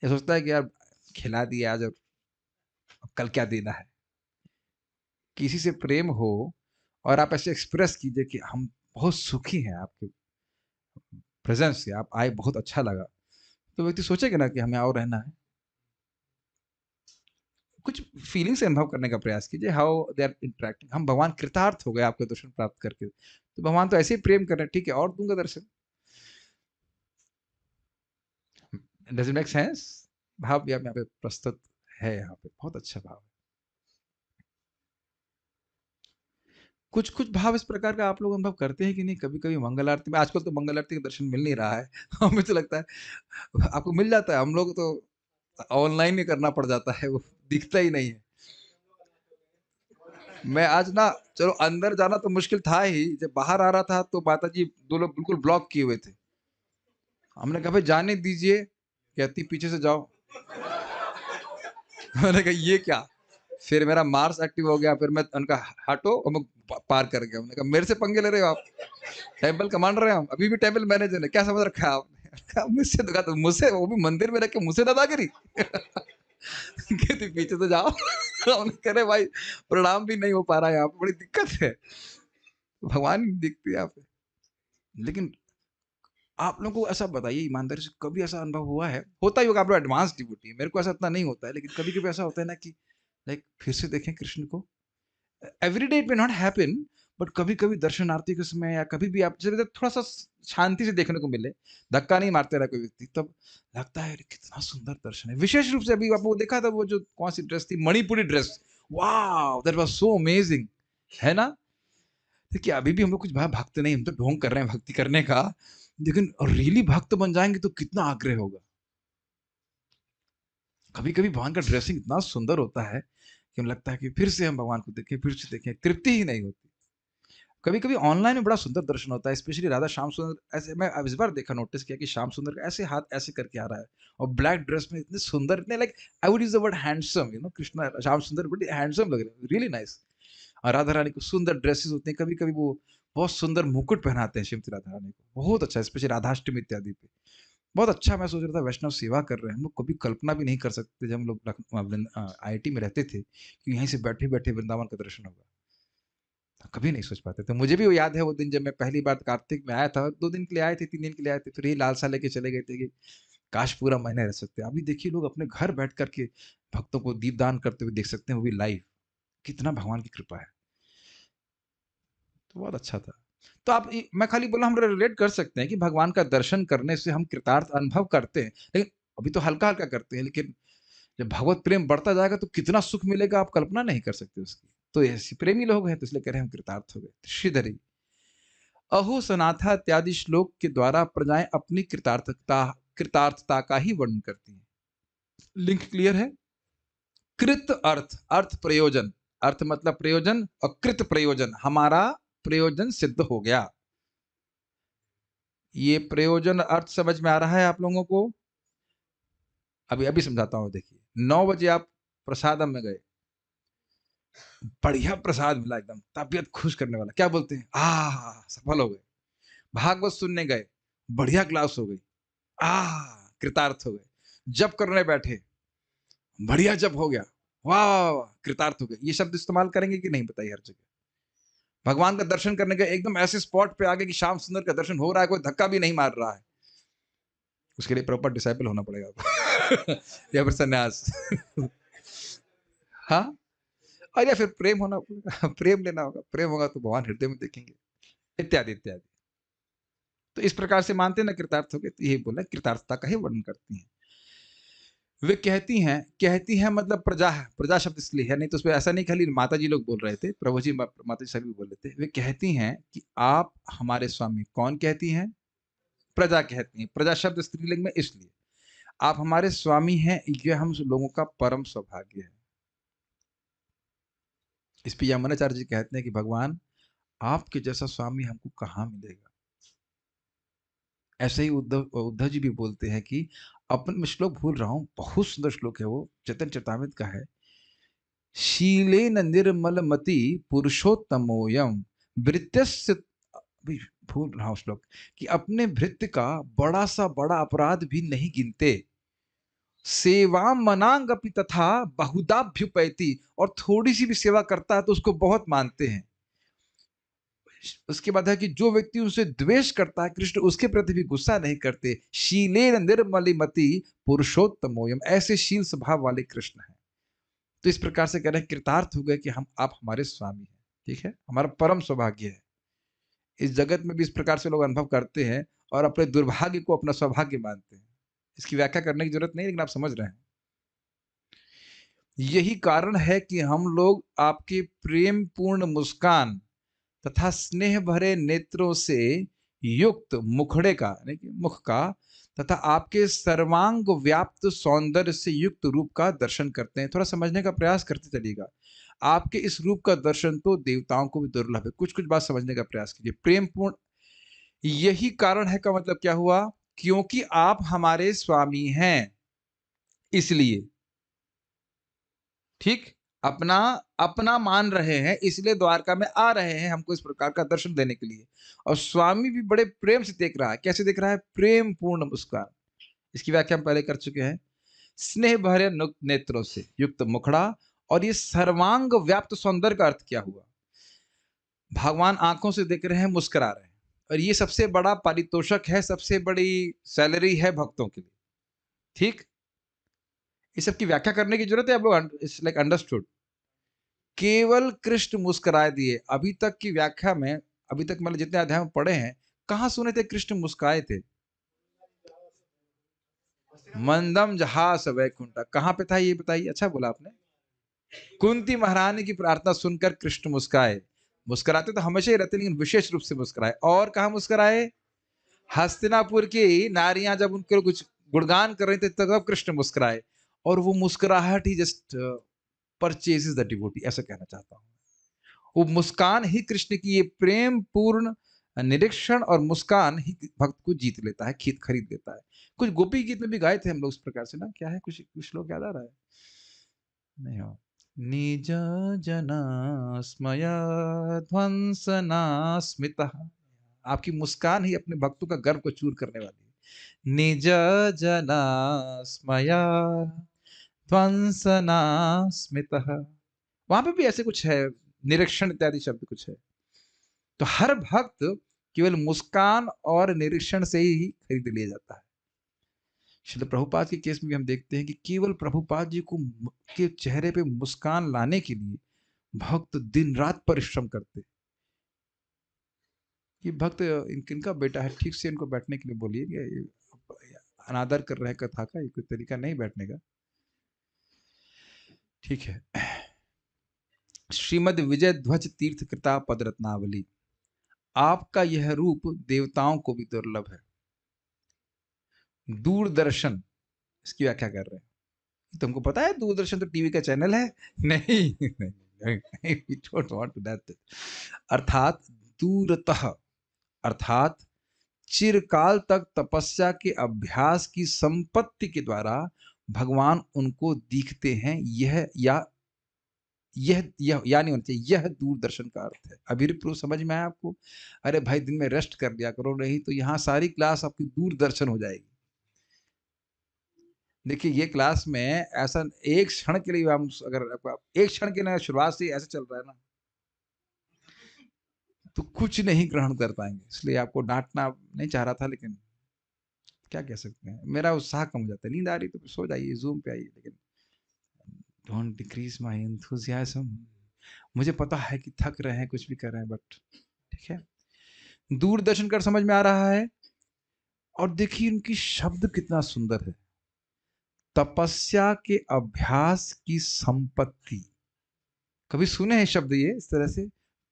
या सोचता है कि यार खिला दिया आज, और अब कल क्या देना है। किसी से प्रेम हो और आप ऐसे एक्सप्रेस कीजिए कि हम बहुत सुखी हैं आपके प्रेजेंस से, आप आए बहुत अच्छा लगा, तो व्यक्ति सोचेगा ना कि हमें और रहना है। कुछ फीलिंग से अनुभव करने का प्रयास कीजिए, हाउ दे आर इंटरेक्टिंग। हम भगवान कृतार्थ हो गए आपके दर्शन प्राप्त करके, तो भगवान तो ऐसे ही प्रेम कर रहे हैं, ठीक है और दूंगा दर्शन। Does it make sense? भाव भी आप यहाँ पे प्रस्तुत है, यहाँ पे बहुत अच्छा भाव है। कुछ कुछ भाव इस प्रकार का आप लोग अनुभव करते हैं कि नहीं? कभी कभी मंगल आरती में, आजकल तो मंगल आरती का दर्शन मिल नहीं रहा है हमें तो लगता है आपको मिल जाता है, हम लोग तो ऑनलाइन ही करना पड़ जाता है, वो दिखता ही नहीं है। मैं आज ना, चलो अंदर जाना तो मुश्किल था ही, जब बाहर आ रहा था तो माता जी दो लोग बिल्कुल ब्लॉक किए हुए थे। हमने कहा भाई जाने दीजिए, कहती पीछे से जाओ मैंने कहा ये क्या? फिर मेरा मार्स एक्टिव हो गया, फिर मैं उनका हटो और मैं पार कर गया। मैंने कहा मेरे से पंगे ले रहे हो आप? टेम्पल कमांडर है हम, अभी भी टेम्पल मैनेजर है, क्या समझ रखा है आपने? कहा, मुझसे तो कहा, तो मुझसे, वो भी मंदिर में रख के मुझसे दादागिरी कहती पीछे से जाओ हमने कह रहे भाई प्रणाम भी नहीं हो पा रहा है, यहाँ पे बड़ी दिक्कत है, भगवान दिखते हैं यहाँ पे। लेकिन आप लोगों को ऐसा बताइए ईमानदारी से, कभी ऐसा अनुभव हुआ है? होता ही होगा, आप लोग एडवांस डिवोटी है, मेरे को ऐसा इतना नहीं होता है, लेकिन कभी कभी ऐसा होता है ना कि लाइक फिर से देखें कृष्ण को। Every day it may not happen, but कभी कभी दर्शन आरती के समय या कभी भी आप जब थोड़ा सा शांति से देखने को मिले, धक्का नहीं मारते रहा कोई व्यक्ति, तब लगता है अरे कितना सुंदर दर्शन है। विशेष रूप से अभी आपको देखा था वो जो कौन सी ड्रेस थी, मणिपुरी ड्रेस, वाह दैट वाज सो अमेजिंग, है ना? देखिए अभी भी हम लोग कुछ भक्त नहीं, हम तो ढोंग कर रहे हैं भक्ति करने का, लेकिन रियली भक्त बन जाएंगे तो कितना आग्रह होगा। कभी कभी भगवान का ड्रेसिंग इतना सुंदर होता है कि हमें लगता है कि फिर से हम भगवान को देखें, फिर से देखें, तृप्ति ही नहीं होती। कभी कभी ऑनलाइन में बड़ा सुंदर दर्शन होता है, स्पेशली राधा श्याम सुंदर, ऐसे मैं अब इस बार देखा, नोटिस किया कि श्याम सुंदर का ऐसे हाथ ऐसे करके आ रहा है, और ब्लैक ड्रेस में इतने सुंदर, इतने like I would use the word handsome, Krishna Shyam सुंदर बड़ी हैंडसम लग रहे हैं, रियली नाइस। और राधा रानी को सुंदर ड्रेसेस होते हैं, कभी कभी वो बहुत सुंदर मुकुट पहनाते हैं श्रीमती राधा रानी को, बहुत अच्छा, स्पेशली राधाष्टमी इत्यादि पे बहुत अच्छा। मैं सोच रहा था वैष्णव सेवा कर रहे हैं हम लोग, कभी कल्पना भी नहीं कर सकते जब हम लोग IIT में रहते थे कि यहीं से बैठे बैठे वृंदावन का दर्शन होगा, कभी नहीं सोच पाते थे। मुझे भी वो याद है वो दिन जब मैं पहली बार कार्तिक में आया था, 2 दिन के लिए आए थे, 3 दिन के लिए आए थे, फिर यही लालसा लेके चले गए थे कि काश पूरा महीना रह सकते। अभी देखिए लोग अपने घर बैठ करके भक्तों को दीपदान करते हुए देख सकते हैं, वो भी लाइव। कितना भगवान की कृपा है, तो बहुत अच्छा था। तो मैं खाली बोला हम रिलेट कर सकते हैं कि भगवान का दर्शन करने से हम कृतार्थ अनुभव करते हैं, लेकिन अभी तो हल्का हल्का करते हैं, लेकिन जब भगवत प्रेम बढ़ता जाएगा तो कितना सुख मिलेगा आप कल्पना नहीं कर सकते उसकी। तो ऐसे प्रेमी लोग हैं तो इसलिए कह रहे हैं हम कृतार्थ हो गए। श्रीधरी अहो सनाथा इत्यादि श्लोक के द्वारा प्रजाएं अपनी कृतार्थता का ही वर्णन करती हैं। लिंक क्लियर है? कृत अर्थ, अर्थ प्रयोजन, अर्थ मतलब प्रयोजन, और कृत प्रयोजन, हमारा प्रयोजन सिद्ध हो गया। ये प्रयोजन अर्थ समझ में आ रहा है आप लोगों को? अभी अभी समझाता हूं। देखिए 9 बजे आप प्रसादम में गए, बढ़िया प्रसाद मिला, एकदम तबियत खुश करने वाला, क्या बोलते हैं, सफल हो गए। भागवत सुनने गए, बढ़िया क्लास हो गई, कृतार्थ हो गए। जप करने बैठे, बढ़िया जप हो गया, वाह वाह वाह, कृतार्थ हो गए। ये शब्द इस्तेमाल करेंगे कि नहीं बताइए हर जगह? भगवान का दर्शन करने गए, एकदम ऐसे स्पॉट पे आगे कि श्याम सुंदर का दर्शन हो रहा है, कोई धक्का भी नहीं मार रहा है, उसके लिए प्रॉपर डिसाइपल होना पड़ेगा आपको या फिर सन्यास हाँ, और या फिर प्रेम होना पड़ेगा प्रेम लेना होगा, प्रेम होगा तो भगवान हृदय में देखेंगे, इत्यादि इत्यादि। तो इस प्रकार से मानते हैं ना कृतार्थ हो गए, तो यही बोला कृतार्थता का ही वर्णन करती हैं। वे कहती हैं मतलब प्रजा है, प्रजा शब्द इसलिए है, नहीं तो उसमें ऐसा नहीं खाली माता जी लोग बोल रहे थे, प्रभु जी माता जी सभी बोल रहे थे। वे कहती हैं कि आप हमारे स्वामी। कौन कहती हैं? प्रजा कहती हैं। प्रजा शब्द स्त्रीलिंग में इसलिए, आप हमारे स्वामी हैं, यह हम लोगों का परम सौभाग्य है। इस पे यमुनाचार्य जी कहते हैं कि भगवान आपके जैसा स्वामी हमको कहाँ मिलेगा। ऐसे ही उद्धव उद्धव जी भी बोलते हैं कि अपन, मैं श्लोक भूल रहा हूँ, बहुत सुंदर श्लोक है वो, चैतन्य चरितामृत का है। शीलेन निर्मलमति पुरुषोत्तमोयम भृत्यस्य, अभी भूल रहा हूँ श्लोक, कि अपने भृत्य का बड़ा सा बड़ा अपराध भी नहीं गिनते। सेवा मनांग अपि तथा बहुदाभ्युपैति, और थोड़ी सी भी सेवा करता है तो उसको बहुत मानते हैं। उसके बाद है कि जो व्यक्ति उनसे द्वेष करता है, कृष्ण उसके प्रति भी गुस्सा नहीं करते। शीलेन निर्मलिमति पुरुषोत्तमोयम, ऐसे शील स्वभाव वाले कृष्ण हैं। तो इस प्रकार से कह रहे हैं कृतार्थ हो गए कि हम, आप हमारे स्वामी हैं। ठीक है, हमारा परम सौभाग्य है। इस जगत में भी इस प्रकार से लोग अनुभव करते हैं और अपने दुर्भाग्य को अपना सौभाग्य मानते हैं। इसकी व्याख्या करने की जरूरत नहीं, लेकिन आप समझ रहे हैं। यही कारण है कि हम लोग आपके प्रेम पूर्ण मुस्कान तथा स्नेह भरे नेत्रों से युक्त मुखड़े का, यानी कि मुख का, तथा आपके सर्वांग व्याप्त सौंदर्य से युक्त रूप का दर्शन करते हैं। थोड़ा समझने का प्रयास करते चलिएगा। आपके इस रूप का दर्शन तो देवताओं को भी दुर्लभ है। कुछ कुछ बात समझने का प्रयास कीजिए। प्रेम पूर्ण, यही कारण है का मतलब क्या हुआ? क्योंकि आप हमारे स्वामी हैं, इसलिए। ठीक, अपना अपना मान रहे हैं, इसलिए द्वारका में आ रहे हैं हमको इस प्रकार का दर्शन देने के लिए। और स्वामी भी बड़े प्रेम से देख रहा है। कैसे देख रहा है? प्रेम पूर्ण मुस्कान। इसकी व्याख्या हम पहले कर चुके हैं। स्नेह भरे नेत्रों से युक्त मुखड़ा, और ये सर्वांग व्याप्त सौंदर्य का अर्थ क्या हुआ? भगवान आंखों से देख रहे हैं, मुस्कुरा रहे हैं, और ये सबसे बड़ा पारितोषक है, सबसे बड़ी सैलरी है भक्तों के लिए। ठीक, इस सब की व्याख्या करने की जरूरत है? आप लोग इट्स लाइक अंडरस्टूड। केवल कृष्ण मुस्कुराए दिए। अभी तक की व्याख्या में, अभी तक मतलब जितने अध्याय में पढ़े हैं, कहां सुने थे कृष्ण मुस्कुराए थे? मंदम जहास वैकुंठा, कहां पे था ये बताइए? अच्छा बोला आपने। कुंती महारानी की प्रार्थना सुनकर कृष्ण मुस्कुराए। मुस्कुराते तो हमेशा ही रहते, लेकिन विशेष रूप से मुस्कुराए। और कहा मुस्कुराए? हस्तिनापुर की नारियां जब उनके कुछ गुणगान कर रही थे तब कृष्ण मुस्कुराए। और वो मुस्कुराहट ही जस्ट परचेजेस द डिवोटी, ऐसा कहना चाहता हूं। वो मुस्कान ही कृष्ण की, ये प्रेम पूर्ण निरीक्षण और मुस्कान ही भक्त को जीत लेता है, खरीद लेता है। कुछ गोपी गीत में भी गाए थे हम लोग इस प्रकार से ना, क्या है, कुछ कुछ लोग याद आ रहा है? नहीं हो? निज जना स्मया ध्वंसना स्मितः। आपकी मुस्कान ही अपने भक्तों का गर्व को चूर करने वाली है। निज जना स्मया ध्वंसना स्मितः। वहां पे भी ऐसे कुछ है, निरीक्षण इत्यादि शब्द कुछ है। तो हर भक्त केवल मुस्कान और निरीक्षण से ही खरीद लिया जाता है। श्रील प्रभुपाद के केस में भी हम देखते हैं कि केवल प्रभुपाद जी को के चेहरे पे मुस्कान लाने के लिए भक्त दिन रात परिश्रम करते। ये भक्त इनका बेटा है, ठीक से इनको बैठने के लिए बोलिए, ये अनादर कर रहे हैं कथा का, ये कोई तरीका नहीं बैठने का। ठीक है। श्रीमद विजय ध्वज तीर्थ कृता पद रत्नावली। आपका यह रूप देवताओं को भी दुर्लभ है। दूरदर्शन, इसकी व्याख्या कर रहे हैं। तुमको पता है दूरदर्शन तो टीवी का चैनल है? नहीं, नहीं, we don't want to that. अर्थात दूरतः, अर्थात चिरकाल तक तपस्या के अभ्यास की संपत्ति के द्वारा भगवान उनको दिखते हैं। यह या नहीं होना चाहिए, यह दूरदर्शन का अर्थ है। अभिप्राय समझ में आया आपको? अरे भाई दिन में रेस्ट कर लिया करो, नहीं तो यहाँ सारी क्लास आपकी दूरदर्शन हो जाएगी। देखिए ये क्लास में ऐसा एक क्षण के लिए हम, अगर एक क्षण के लिए शुरुआत से ऐसे चल रहा है ना, तो कुछ नहीं ग्रहण कर पाएंगे। इसलिए आपको डांटना नहीं चाह रहा था, लेकिन क्या कह सकते हैं, मेरा उत्साह कम हो जाता है। नींद आ रही तो सो जाइए, जूम पे आइए, लेकिन डोंट डिक्रीज माय एंथुसियाज्म। मुझे पता है कि थक रहे हैं, कुछ भी कर रहे हैं, बट ठीक है। दूरदर्शन कर समझ में आ रहा है। और देखिए इनकी शब्द कितना सुंदर है। तपस्या के अभ्यास की संपत्ति, कभी सुने हैं शब्द ये इस तरह से?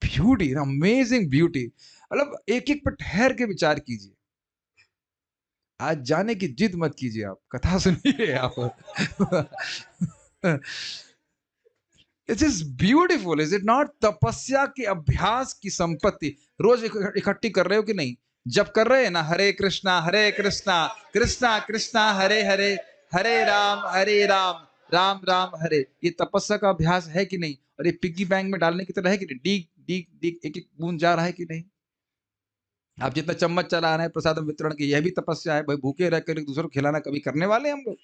Beauty, amazing beauty. मतलब एक एक पर ठहर के विचार कीजिए। आज जाने की जिद मत कीजिए, आप कथा सुनिए आप। It is beautiful, is it not? तपस्या के अभ्यास की संपत्ति रोज इकट्ठी कर रहे हो कि नहीं? जब कर रहे हैं ना, हरे कृष्णा कृष्णा कृष्णा हरे हरे, हरे राम राम राम हरे, ये तपस्या का अभ्यास है कि नहीं? और ये पिग्गी बैंक में डालने की तरह है कि नहीं? डीक डीक डीक एक एक बूंद जा रहा है कि नहीं? आप जितना चम्मच चला रहे हैं प्रसाद वितरण की, यह भी तपस्या है भाई। भूखे रहकर एक दूसरे को खिलाना कभी करने वाले हम लोग?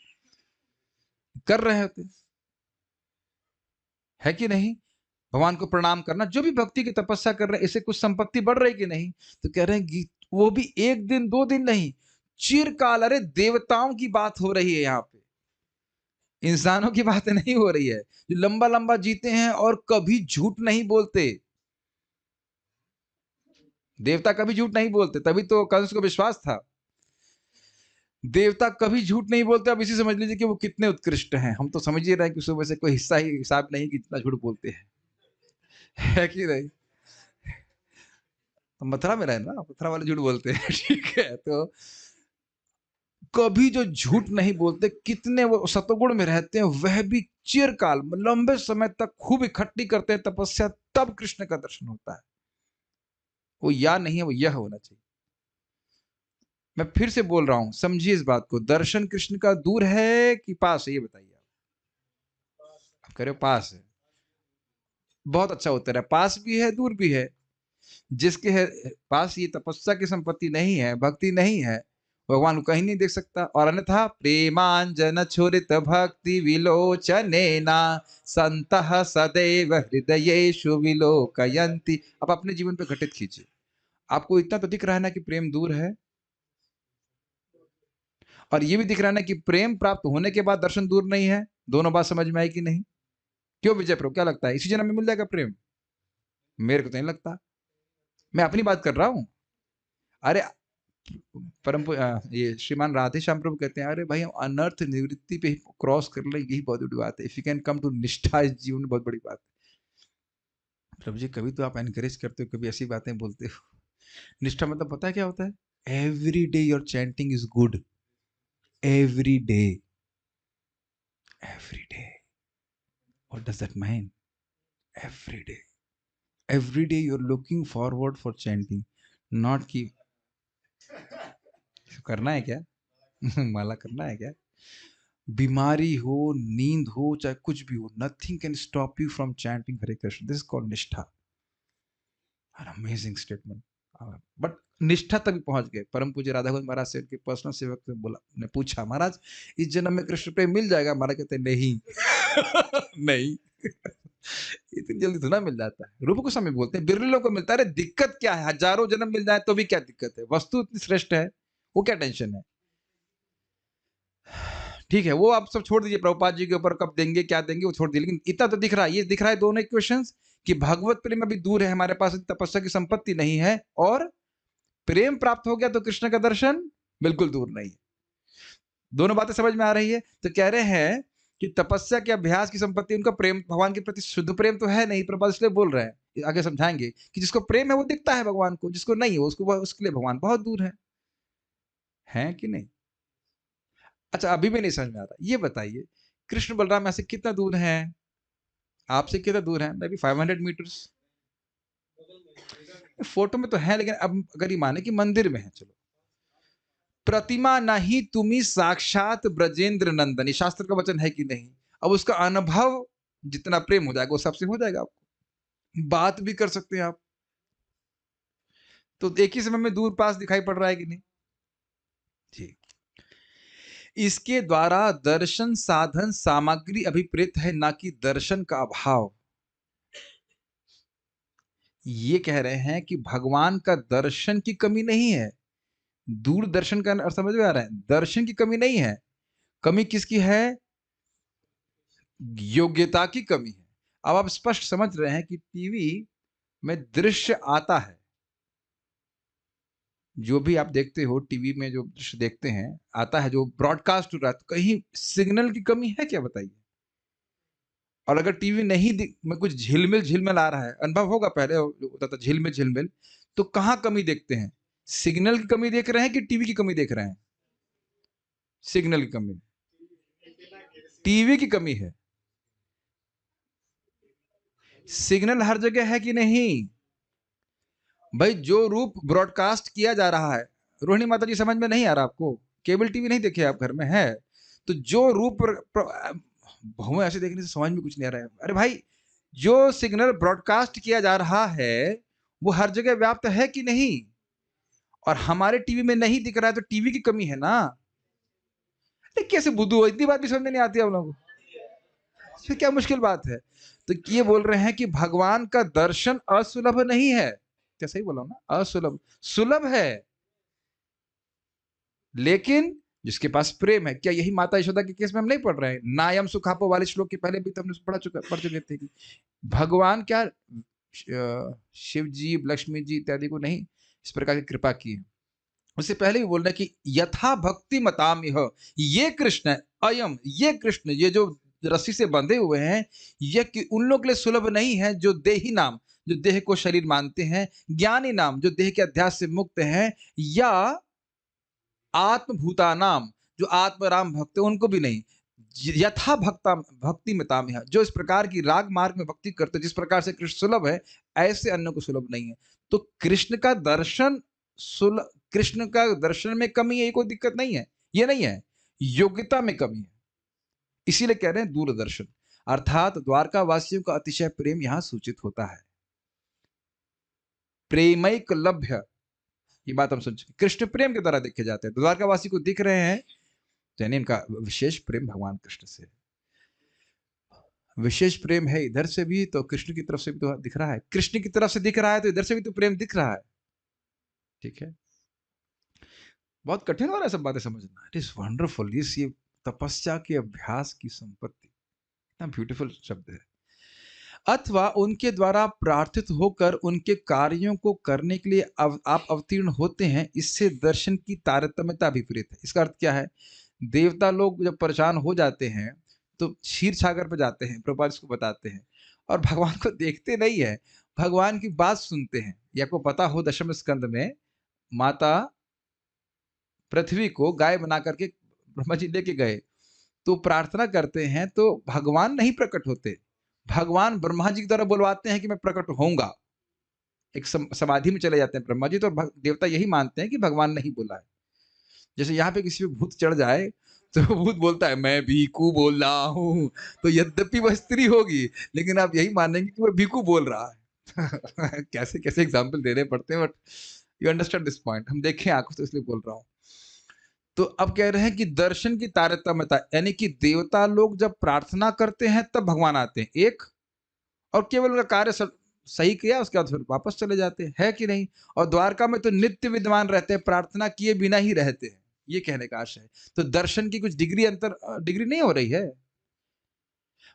कर रहे होते है कि नहीं? भगवान को प्रणाम करना, जो भी भक्ति की तपस्या कर रहे हैं, इससे कुछ संपत्ति बढ़ रही कि नहीं? तो कह रहे हैं वो भी एक दिन दो दिन नहीं, चिरकाल। अरे देवताओं की बात हो रही है यहाँ पे, इंसानों की बात नहीं हो रही है, जो लंबा लंबा जीते हैं और कभी झूठ नहीं बोलते। देवता कभी झूठ नहीं बोलते, तभी तो कंस को विश्वास था। देवता कभी झूठ नहीं बोलते। अब इसी समझ लीजिए कि वो कितने उत्कृष्ट हैं। हम तो समझ ही रहे हैं कि उसमें से कोई हिस्सा ही हिसाब नहीं कि इतना झूठ बोलते हैं, है कि नहीं? तो मथुरा में रहे ना, मथुरा वाले झूठ बोलते हैं। ठीक है, तो कभी जो झूठ नहीं बोलते, कितने वो सतोगुण में रहते हैं, वह भी चिरकाल लंबे समय तक खूब इकट्ठी करते हैं तपस्या, तब कृष्ण का दर्शन होता है। वो या नहीं है, वो यह होना चाहिए। मैं फिर से बोल रहा हूं, समझिए इस बात को। दर्शन कृष्ण का दूर है कि पास है, ये बताइए आप कह रहे हो पास है। बहुत अच्छा उत्तर है, पास भी है दूर भी है। जिसके है पास ये तपस्या की संपत्ति नहीं है, भक्ति नहीं है, भगवान को कहीं नहीं देख सकता। और अन्यथा प्रेमांजन छुरित भक्ति विलोचनेना संतः सदैव हृदयेषु विलोकयन्ति। अब अपने जीवन पे घटित कीजिए। आपको इतना तो दिख रहा है ना कि प्रेम दूर है, और ये भी दिख रहा है ना कि प्रेम प्राप्त होने के बाद दर्शन दूर नहीं है। दोनों बात समझ में आई कि नहीं? क्यों विजय प्रभु, क्या लगता है इसी जन्म में मिल जाएगा प्रेम? मेरे को तो नहीं लगता। मैं अपनी बात कर रहा हूं। अरे ये श्रीमान राधे श्याम प्रभु कहते हैं, अरे भाई हम अनर्थ निवृत्ति पे ही क्रॉस कर ले, यही बहुत बड़ी बात है। If you can come to निष्ठा इस जीवन में, बहुत बड़ी बात है। प्रभु जी कभी तो आप एनकरेज करते हो, कभी ऐसी बातें बोलते हो। निष्ठा मतलब पता है क्या होता है? Every day your chanting is good, every day, every day. What does that mean? Every day, every day you are looking forward for chanting, not की करना है क्या? माला करना है क्या? बीमारी हो, नींद हो, चाहे कुछ भी हो, nothing can stop you from chanting Hare Krishna. This is called निष्ठा। An amazing statement। बट निष्ठा तक भी पहुंच गए। परम पूज्य राधा गोविंद महाराज से उनके पर्सनल सेवक से बोला, ने पूछा, महाराज इस जन्म में कृष्ण प्रेम मिल जाएगा? महाराज कहते नहीं नहीं इतनी जल्दी तो ना मिल जाता है। रूप गोस्वामी बोलते हैं बिरलों को मिलता है। अरे दिक्कत क्या है, हजारों जन्म मिल जाए तो भी क्या दिक्कत है? वस्तु इतनी श्रेष्ठ है, वो क्या टेंशन है? ठीक है, वो आप सब छोड़ दीजिए, प्रभुपाद जी के ऊपर कब देंगे क्या देंगे वो छोड़ दीजिए, लेकिन इतना तो दिख रहा है, ये दिख रहा है दोनों इक्वेशंस कि भगवत प्रेम अभी दूर है, हमारे पास तपस्या की संपत्ति नहीं है, और प्रेम प्राप्त हो गया तो कृष्ण का दर्शन बिल्कुल दूर नहीं है। दोनों बातें समझ में आ रही है? तो कह रहे हैं कि तपस्या के अभ्यास की संपत्ति, उनका प्रेम भगवान के प्रति शुद्ध प्रेम तो है नहीं, प्रभुपाद इसलिए बोल रहे हैं, आगे समझाएंगे कि जिसको प्रेम है वो दिखता है भगवान को, जिसको नहीं है उसको, उसके लिए भगवान बहुत दूर है कि नहीं? अच्छा, अभी भी नहीं समझ में आ रहा, ये बताइए कृष्ण बलराम यहाँ से कितना दूर है? आपसे कितना दूर है? May be 500 metres. फोटो में तो है, लेकिन अब अगर ये माने कि मंदिर में है, चलो, प्रतिमा नहीं तुम्ही साक्षात ब्रजेंद्र नंदनी, शास्त्र का वचन है कि नहीं? अब उसका अनुभव जितना प्रेम हो जाएगा वो सबसे हो जाएगा, आपको बात भी कर सकते हैं आप, तो एक ही समय में दूर पास दिखाई पड़ रहा है कि नहीं? ठीक। इसके द्वारा दर्शन साधन सामग्री अभिप्रेत है, ना कि दर्शन का अभाव। ये कह रहे हैं कि भगवान का दर्शन की कमी नहीं है। दूरदर्शन का अर्थ समझ में आ रहा है? दर्शन की कमी नहीं है, कमी किसकी है? योग्यता की कमी है। अब आप स्पष्ट समझ रहे हैं कि टीवी में दृश्य आता है, जो भी आप देखते हो टीवी में, जो दृश्य देखते हैं आता है, जो ब्रॉडकास्ट हो रहा है, तो कहीं सिग्नल की कमी है क्या, बताइए? और अगर टीवी नहीं में कुछ झिलमिल झिलमिल आ रहा है, अनुभव होगा, पहले होता था झिलमिल झिलमिल, तो कहां कमी देखते हैं? सिग्नल की कमी देख रहे हैं कि टीवी की कमी देख रहे हैं? सिग्नल की कमी, टीवी की कमी है। सिग्नल हर जगह है कि नहीं? भाई जो रूप ब्रॉडकास्ट किया जा रहा है, रोहिणी माता जी समझ में नहीं आ रहा आपको? केबल टीवी नहीं देखे आप घर में? है तो जो रूप बहुएं ऐसे देखने से समझ में कुछ नहीं आ रहा है। अरे भाई, जो सिग्नल ब्रॉडकास्ट किया जा रहा है वो हर जगह व्याप्त है कि नहीं? और हमारे टीवी में नहीं दिख रहा है तो टीवी की कमी है ना? कैसे बुद्धू हो, इतनी बात भी समझ में नहीं आती आप लोगों को? फिर क्या मुश्किल बात है? तो ये बोल रहे हैं कि भगवान का दर्शन असुलभ नहीं है। क्या सही बोला ना? असुलभ, सुलभ है, लेकिन जिसके पास प्रेम है। क्या यही माता यशोदा के केस में हम नहीं पढ़ रहे हैं? नायम सुखापो वाले श्लोक के पहले भी तो हमने पढ़ चुके थे कि भगवान क्या शिव जी, लक्ष्मी जी इत्यादि को नहीं इस प्रकार की कृपा की है। उससे पहले भी बोल रहे कि यथा भक्ति मताम यह, ये कृष्ण अयम, ये कृष्ण, ये जो रस्सी से बंधे हुए हैं, ये कि उन लोगों के लिए सुलभ नहीं है जो देही नाम, जो देह को शरीर मानते हैं, ज्ञानी नाम, जो देह के अध्यास से मुक्त हैं, या आत्मभूता नाम, जो आत्मराम भक्त, उनको भी नहीं। यथा भक्ता भक्ति मताम यह, जो इस प्रकार की राग मार्ग में भक्ति करते, जिस प्रकार से कृष्ण सुलभ है, ऐसे अन्य को सुलभ नहीं है। तो कृष्ण का दर्शन सुलभ, कृष्ण का दर्शन में कमी है, कोई दिक्कत नहीं है, ये नहीं है, योग्यता में कमी है। इसीलिए कह रहे हैं दूरदर्शन, अर्थात द्वारका वासियों का अतिशय प्रेम यहां सूचित होता है। प्रेमैक लभ्य, ये बात हम समझ, कृष्ण प्रेम के द्वारा देखे जाते हैं, द्वारका वासी को दिख रहे हैं, यानी इनका विशेष प्रेम भगवान कृष्ण से है। विशेष प्रेम है इधर से भी तो कृष्ण की तरफ से भी तो दिख रहा है, कृष्ण की तरफ से दिख रहा है तो इधर से भी तो प्रेम दिख रहा है। ठीक है, बहुत कठिन हो रहा है सब बातें समझना। इट इज वंडरफुल, ये तपस्या के अभ्यास की संपत्ति, इतना ब्यूटीफुल शब्द है। अथवा उनके द्वारा प्रार्थित होकर उनके कार्यों को करने के लिए आप अवतीर्ण होते हैं, इससे दर्शन की तारतम्यता विपरीत है। इसका अर्थ क्या है? देवता लोग जब परेशान हो जाते हैं तो क्षीर सागर पर जाते हैं, प्रभुपाद इसको बताते हैं, और भगवान को देखते नहीं है, भगवान की बात सुनते हैं। ये आपको पता हो, दशम स्कंद में माता पृथ्वी को गाय बना करके ब्रह्मा जी लेके गए, तो प्रार्थना करते हैं तो भगवान नहीं प्रकट होते, भगवान ब्रह्मा जी के द्वारा बुलवाते हैं कि मैं प्रकट होऊंगा। एक समाधि में चले जाते हैं ब्रह्मा जी, तो देवता यही मानते हैं कि भगवान नहीं बोला है। जैसे यहाँ पे किसी पे भूत चढ़ जाए तो भूत बोलता है मैं भीकू बोल रहा हूँ, तो यद्यपि वह स्त्री होगी लेकिन आप यही मानेंगे कि वह भीकू बोल रहा है। कैसे कैसे एग्जाम्पल देने पड़ते हैं, but you understand this point, हम देखें आंखों से इसलिए बोल रहा हूँ। तो अब कह रहे हैं कि दर्शन की तारतम्यता, यानी कि देवता लोग जब प्रार्थना करते हैं तब भगवान आते हैं एक, और केवल उनका कार्य सही किया उसके बाद फिर वापस चले जाते हैं, है कि नहीं। और द्वारका में तो नित्य विद्यमान रहते हैं, प्रार्थना किए बिना ही रहते हैं, ये कहने का आशय है। तो दर्शन की कुछ डिग्री नहीं हो रही है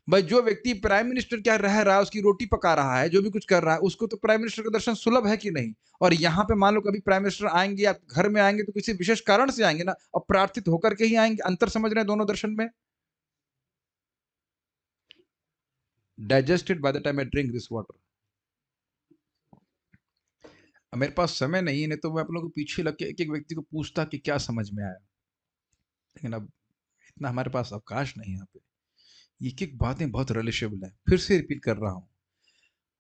भाई। जो व्यक्ति प्राइम मिनिस्टर क्या रह रहा है, उसकी रोटी पका रहा है, जो भी कुछ कर रहा है, उसको तो प्राइम मिनिस्टर का दर्शन सुलभ है कि नहीं। और यहाँ पे मान लो कभी प्राइम मिनिस्टर आएंगे, आप घर में आएंगे तो किसी विशेष कारण से आएंगे ना, और प्रार्थित होकर के ही आएंगे। अंतर समझ रहे हैं दोनों दर्शन में। Digested by the time I drink this water. मेरे पास समय नहीं है, नहीं तो मैं आप लोगों के पीछे लग के एक एक व्यक्ति को पूछता कि क्या समझ में आया, लेकिन अब इतना हमारे पास अवकाश नहीं है यहाँ पे। एक एक बातें बहुत रिलेशेबल है, फिर से रिपीट कर रहा हूँ।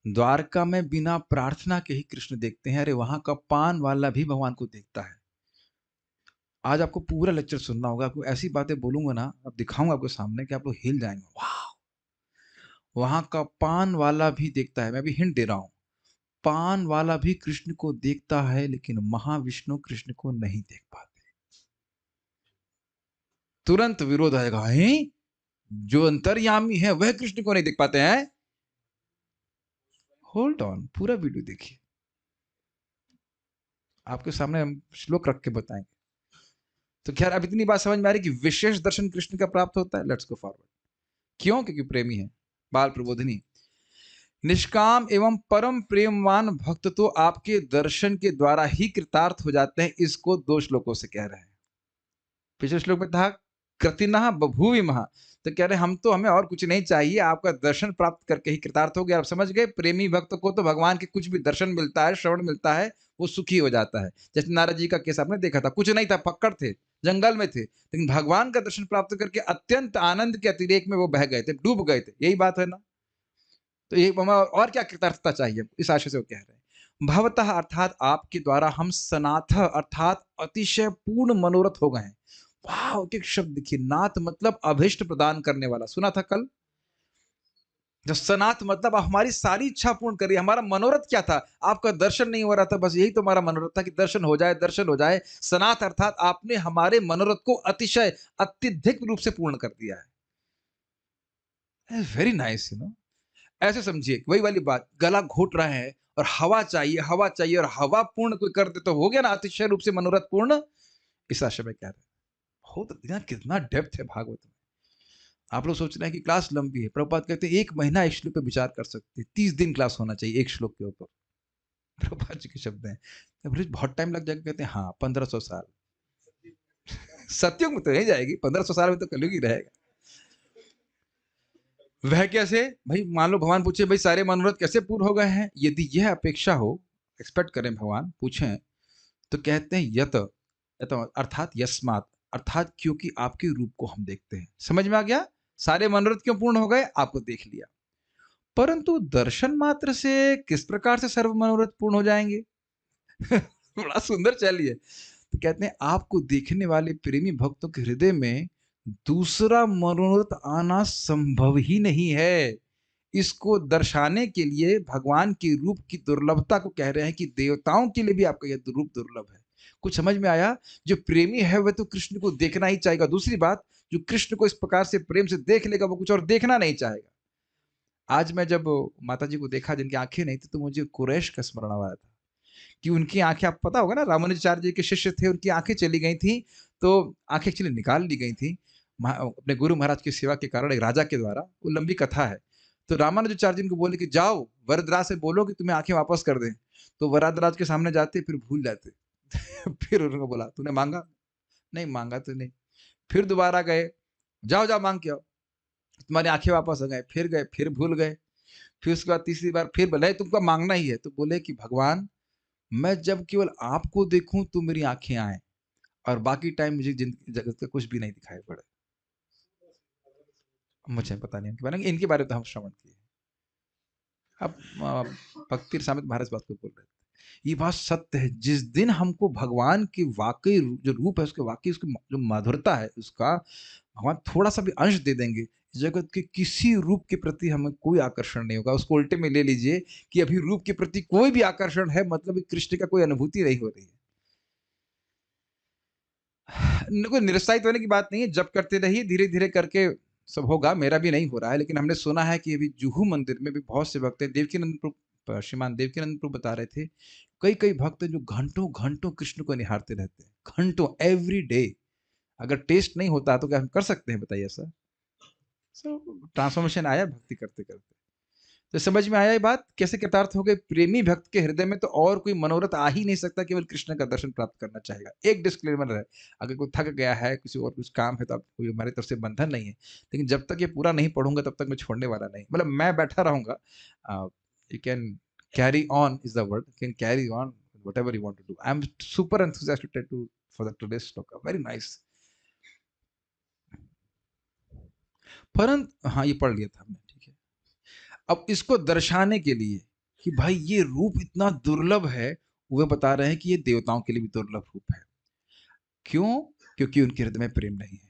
द्वारका में बिना प्रार्थना के ही कृष्ण देखते हैं। अरे वहां का पान वाला भी भगवान को देखता है। आज आपको पूरा लेक्चर सुनना होगा, आपको ऐसी बातें बोलूंगा ना, अब दिखाऊंगा आपको सामने कि आप लोग हिल जाएंगे। वाह, वहां का पान वाला भी देखता है। मैं भी हिंट दे रहा हूं, पान वाला भी कृष्ण को देखता है, लेकिन महाविष्णु कृष्ण को नहीं देख पाते। तुरंत विरोध आएगा, है जो अंतर्यामी है वह कृष्ण को नहीं देख पाते हैं। होल्ड ऑन, पूरा वीडियो देखिए, आपके सामने हम श्लोक रख के बताएंगे। तो खैर अब इतनी बात समझ में आ रही कि विशेष दर्शन कृष्ण का प्राप्त होता है। Let's go forward. क्यों? क्योंकि प्रेमी है, बाल प्रबोधिनी। निष्काम एवं परम प्रेमवान भक्त तो आपके दर्शन के द्वारा ही कृतार्थ हो जाते हैं। इसको दो श्लोकों से कह रहे हैं। पिछले श्लोक में था कृतिनः बभूवि महा, तो कह रहे हम तो, हमें और कुछ नहीं चाहिए, आपका दर्शन प्राप्त करके ही कृतार्थ हो गया। आप समझ गए, प्रेमी भक्त को तो भगवान के कुछ भी दर्शन मिलता है, श्रवण मिलता है, वो सुखी हो जाता है। जैसे नारद जी का केस आपने देखा था, कुछ नहीं था, पक्कड़ थे, जंगल में थे, लेकिन भगवान का दर्शन प्राप्त करके अत्यंत आनंद के अतिरेक में वो बह गए थे, डूब गए थे। यही बात है ना। तो ये हमें और क्या कृतार्थता चाहिए, इस आशय से वो कह रहे हैं। भवतः अर्थात आपके द्वारा हम सनाथ अर्थात अतिशय पूर्ण मनोरथ हो गए हैं। वाह, एक शब्द देखिए, नाथ मतलब अभिष्ट प्रदान करने वाला, सुना था कल। जब सनाथ मतलब हमारी सारी इच्छा पूर्ण करिए। हमारा मनोरथ क्या था? आपका दर्शन नहीं हो रहा था, बस यही तो हमारा मनोरथ था कि दर्शन हो जाए, दर्शन हो जाए। सनाथ अर्थात आपने हमारे मनोरथ को अतिशय अत्यधिक रूप से पूर्ण कर दिया है। Very nice, you know. ऐसे समझिए, वही वाली बात, गला घोट रहे हैं और हवा चाहिए, हवा चाहिए, और हवा पूर्ण कोई कर दे तो हो गया ना अतिशय रूप से मनोरथ पूर्ण। इस आशय में कह रहे हैं। बहुत कितना डेप्थ है भागवत में। आप लोग सोच रहे हैं कि क्लास लंबी है, प्रभुपाद कहते हैं 1 महीना एक श्लोक पे विचार कर सकते हैं, 30 दिन क्लास होना चाहिए एक श्लोक के ऊपर। प्रभुपाद जी के शब्द हैं। तो बहुत टाइम लग जाएगा, कहते हैं हाँ 1500 साल। सत्युग में तो नहीं जाएगी, 1500 साल में तो कलयुग ही रहेगा। वह कैसे? भाई मान लो भगवान पूछे, भाई सारे मनोरथ कैसे पूर्ण हो गए हैं? यदि यह अपेक्षा हो, एक्सपेक्ट करें भगवान पूछें, तो कहते हैं यत, यत अर्थात यस्मात, अर्थात क्योंकि आपके रूप को हम देखते हैं। समझ में आ गया? सारे मनोरथ क्यों पूर्ण हो गए? आपको देख लिया। परंतु दर्शन मात्र से किस प्रकार से सर्व मनोरथ पूर्ण हो जाएंगे? बड़ा सुंदर चलिए। तो कहते हैं आपको देखने वाले प्रेमी भक्तों के हृदय में दूसरा मनोरथ आना संभव ही नहीं है। इसको दर्शाने के लिए भगवान के रूप की दुर्लभता को कह रहे हैं कि देवताओं के लिए भी आपका यह रूप दुर्लभ है। कुछ समझ में आया? जो प्रेमी है वह तो कृष्ण को देखना ही चाहेगा। दूसरी बात, जो कृष्ण को इस प्रकार से प्रेम से देख लेगा वो कुछ और देखना नहीं चाहेगा। आज मैं जब माता जी को देखा जिनकी आंखें नहीं थी, तो मुझे कुरैश का स्मरण आया था कि उनकी आंखें, आप पता होगा ना, रामानुजाचार्य जी के शिष्य थे, उनकी आंखें चली गई थी, तो आंखें एक्चुअली निकाल ली गई थी अपने गुरु महाराज की सेवा के कारण, एक राजा के द्वारा। वो लंबी कथा है। तो रामानुजाचार्य जी को बोले कि जाओ वरदराज से बोलो कि तुम्हें आंखें वापस कर दें। तो वरदराज के सामने जाते, फिर भूल जाते। फिर उन्होंने बोला तूने मांगा? नहीं मांगा तो नहीं। फिर दोबारा गए, जाओ जाओ मांग के आओ, तुम्हारी आंखें वापस आ गए। फिर गए, फिर भूल गए। फिर उसके बाद तीसरी बार फिर बोले तुमको मांगना ही है। तो बोले कि भगवान, मैं जब केवल आपको देखूं तो मेरी आंखें आए, और बाकी टाइम मुझे जगत का कुछ भी नहीं दिखाई पड़े। मुझे पता नहीं इनके बारे में, इनके बारे में तो हम श्रवण किए। अब भक्ति स्वामी महाराज बात को बोल रहे थे। ये बात सत्य है। जिस दिन हमको भगवान की वाकई जो रूप है उसके वाकई उसकी जो मधुरता है उसका भगवान थोड़ा सा भी अंश दे देंगे, इस जगत के किसी रूप के प्रति हमें कोई आकर्षण नहीं होगा। उसको उल्टे में ले लीजिए कि अभी रूप के प्रति कोई भी आकर्षण है मतलब कृष्ण का कोई अनुभूति नहीं हो रही है। कोई निरुत्साहित होने की बात नहीं है, जब करते रहिए, धीरे धीरे करके सब होगा। मेरा भी नहीं हो रहा है, लेकिन हमने सुना है कि अभी जुहू मंदिर में भी बहुत से भक्त हैं। देवकीनंद प्रभु, श्रीमान देवकीनंद प्रभु बता रहे थे, कई कई भक्त हैं जो घंटों घंटों कृष्ण को निहारते रहते हैं, घंटों, एवरी डे। अगर टेस्ट नहीं होता तो क्या हम कर सकते हैं, बताइए सर। ट्रांसफॉर्मेशन आया भक्ति करते करते। तो समझ में आया ये बात कैसे कृतार्थ हो गए। प्रेमी भक्त के हृदय में तो और कोई मनोरथ आ ही नहीं सकता, केवल कृष्ण का दर्शन प्राप्त करना चाहेगा। एक डिस्क्लेमर है, अगर कोई थक गया है, किसी और कुछ काम है, तो आप कोई हमारी तरफ से बंधन नहीं है, लेकिन जब तक ये पूरा नहीं पढ़ूंगा तब तक मैं छोड़ने वाला नहीं। मतलब मैं बैठा रहूंगा। You can carry on is the word, can carry on whatever you want to do. I am super enthusiastic to for the today's talk. Very nice. परंतु हाँ, ये पढ़ लिया था हमने, ठीक है। अब इसको दर्शाने के लिए कि भाई ये रूप इतना दुर्लभ है, वे बता रहे हैं कि ये देवताओं के लिए भी दुर्लभ रूप है। क्यों? क्योंकि उनके हृदय में प्रेम नहीं है।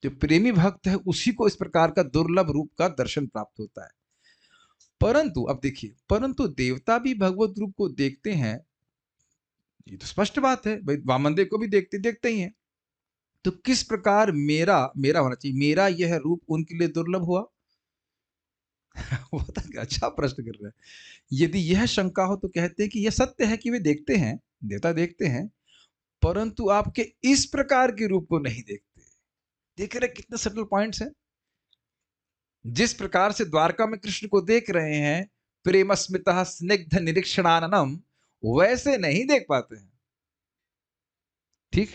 जो प्रेमी भक्त है उसी को इस प्रकार का दुर्लभ रूप का दर्शन प्राप्त होता है। परंतु अब देखिए, परंतु देवता भी भगवत रूप को देखते हैं, ये तो स्पष्ट बात है भाई। वामनदेव को भी देखते देखते ही हैं। तो किस प्रकार मेरा मेरा होना चाहिए, मेरा यह रूप उनके लिए दुर्लभ हुआ? वो तो अच्छा प्रश्न कर रहे हैं। यदि यह शंका हो तो कहते हैं कि यह सत्य है कि वे देखते हैं, देवता देखते हैं, परंतु आपके इस प्रकार के रूप को नहीं देखते। देख रहे कितने सटल पॉइंट्स हैं। जिस प्रकार से द्वारका में कृष्ण को देख रहे हैं, प्रेम स्मिता स्निग्ध निरीक्षणाननम, वैसे नहीं देख पाते हैं। ठीक,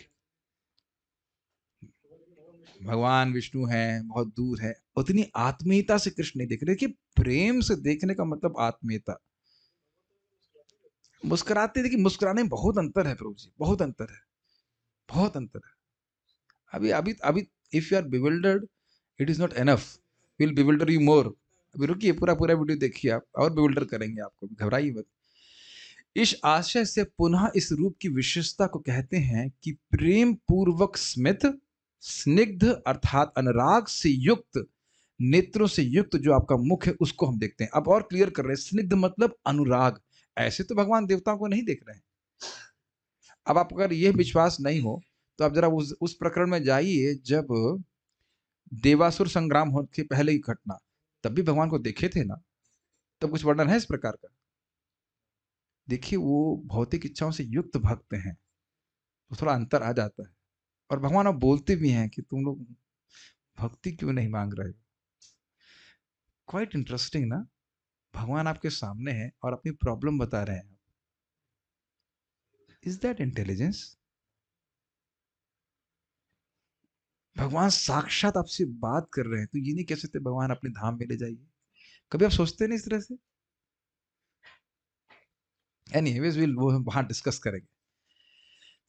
भगवान विष्णु हैं, बहुत दूर है, उतनी आत्मीयता से कृष्ण नहीं देख रहे। कि प्रेम से देखने का मतलब आत्मीयता। मुस्कुराते, देखिए मुस्कुराने में बहुत अंतर है प्रभु जी, बहुत अंतर है, बहुत अंतर है। अभी अभी अभी if you are bewildered, it is not enough, will bewilder you more. अभी रुकिए, पूरा पूरा वीडियो देखिए, आप और बिविल्डर करेंगे आपको, घबराइए मत। इस आशय से पुनः इस रूप की विशेषता को कहते हैं कि प्रेम पूर्वक स्मित, स्निग्ध अर्थात अनुराग से युक्त, नेत्रों से युक्त जो आपका मुख है उसको हम देखते हैं। अब और क्लियर कर रहे हैं, स्निग्ध मतलब अनुराग। ऐसे तो भगवान देवताओं को नहीं देख रहे हैं। अब आप अगर यह विश्वास नहीं हो तो आप जरा उस प्रकरण में जाइए, जब देवासुर संग्राम होने के पहले की घटना, तब भी भगवान को देखे थे ना, तब कुछ वर्णन है इस प्रकार का? देखिए, वो भौतिक इच्छाओं से युक्त भक्त हैं, तो थोड़ा अंतर आ जाता है। और भगवान अब बोलते भी हैं कि तुम लोग भक्ति क्यों नहीं मांग रहे हो। क्वाइट इंटरेस्टिंग ना, भगवान आपके सामने है और अपनी प्रॉब्लम बता रहे हैं। Is that intelligence? भगवान साक्षात आपसे बात कर रहे हैं, तो ये नहीं कह सकते भगवान अपने धाम में ले जाइए। कभी आप सोचते नहीं इस तरह से? एनीवेज विल वो वहां डिस्कस करेंगे।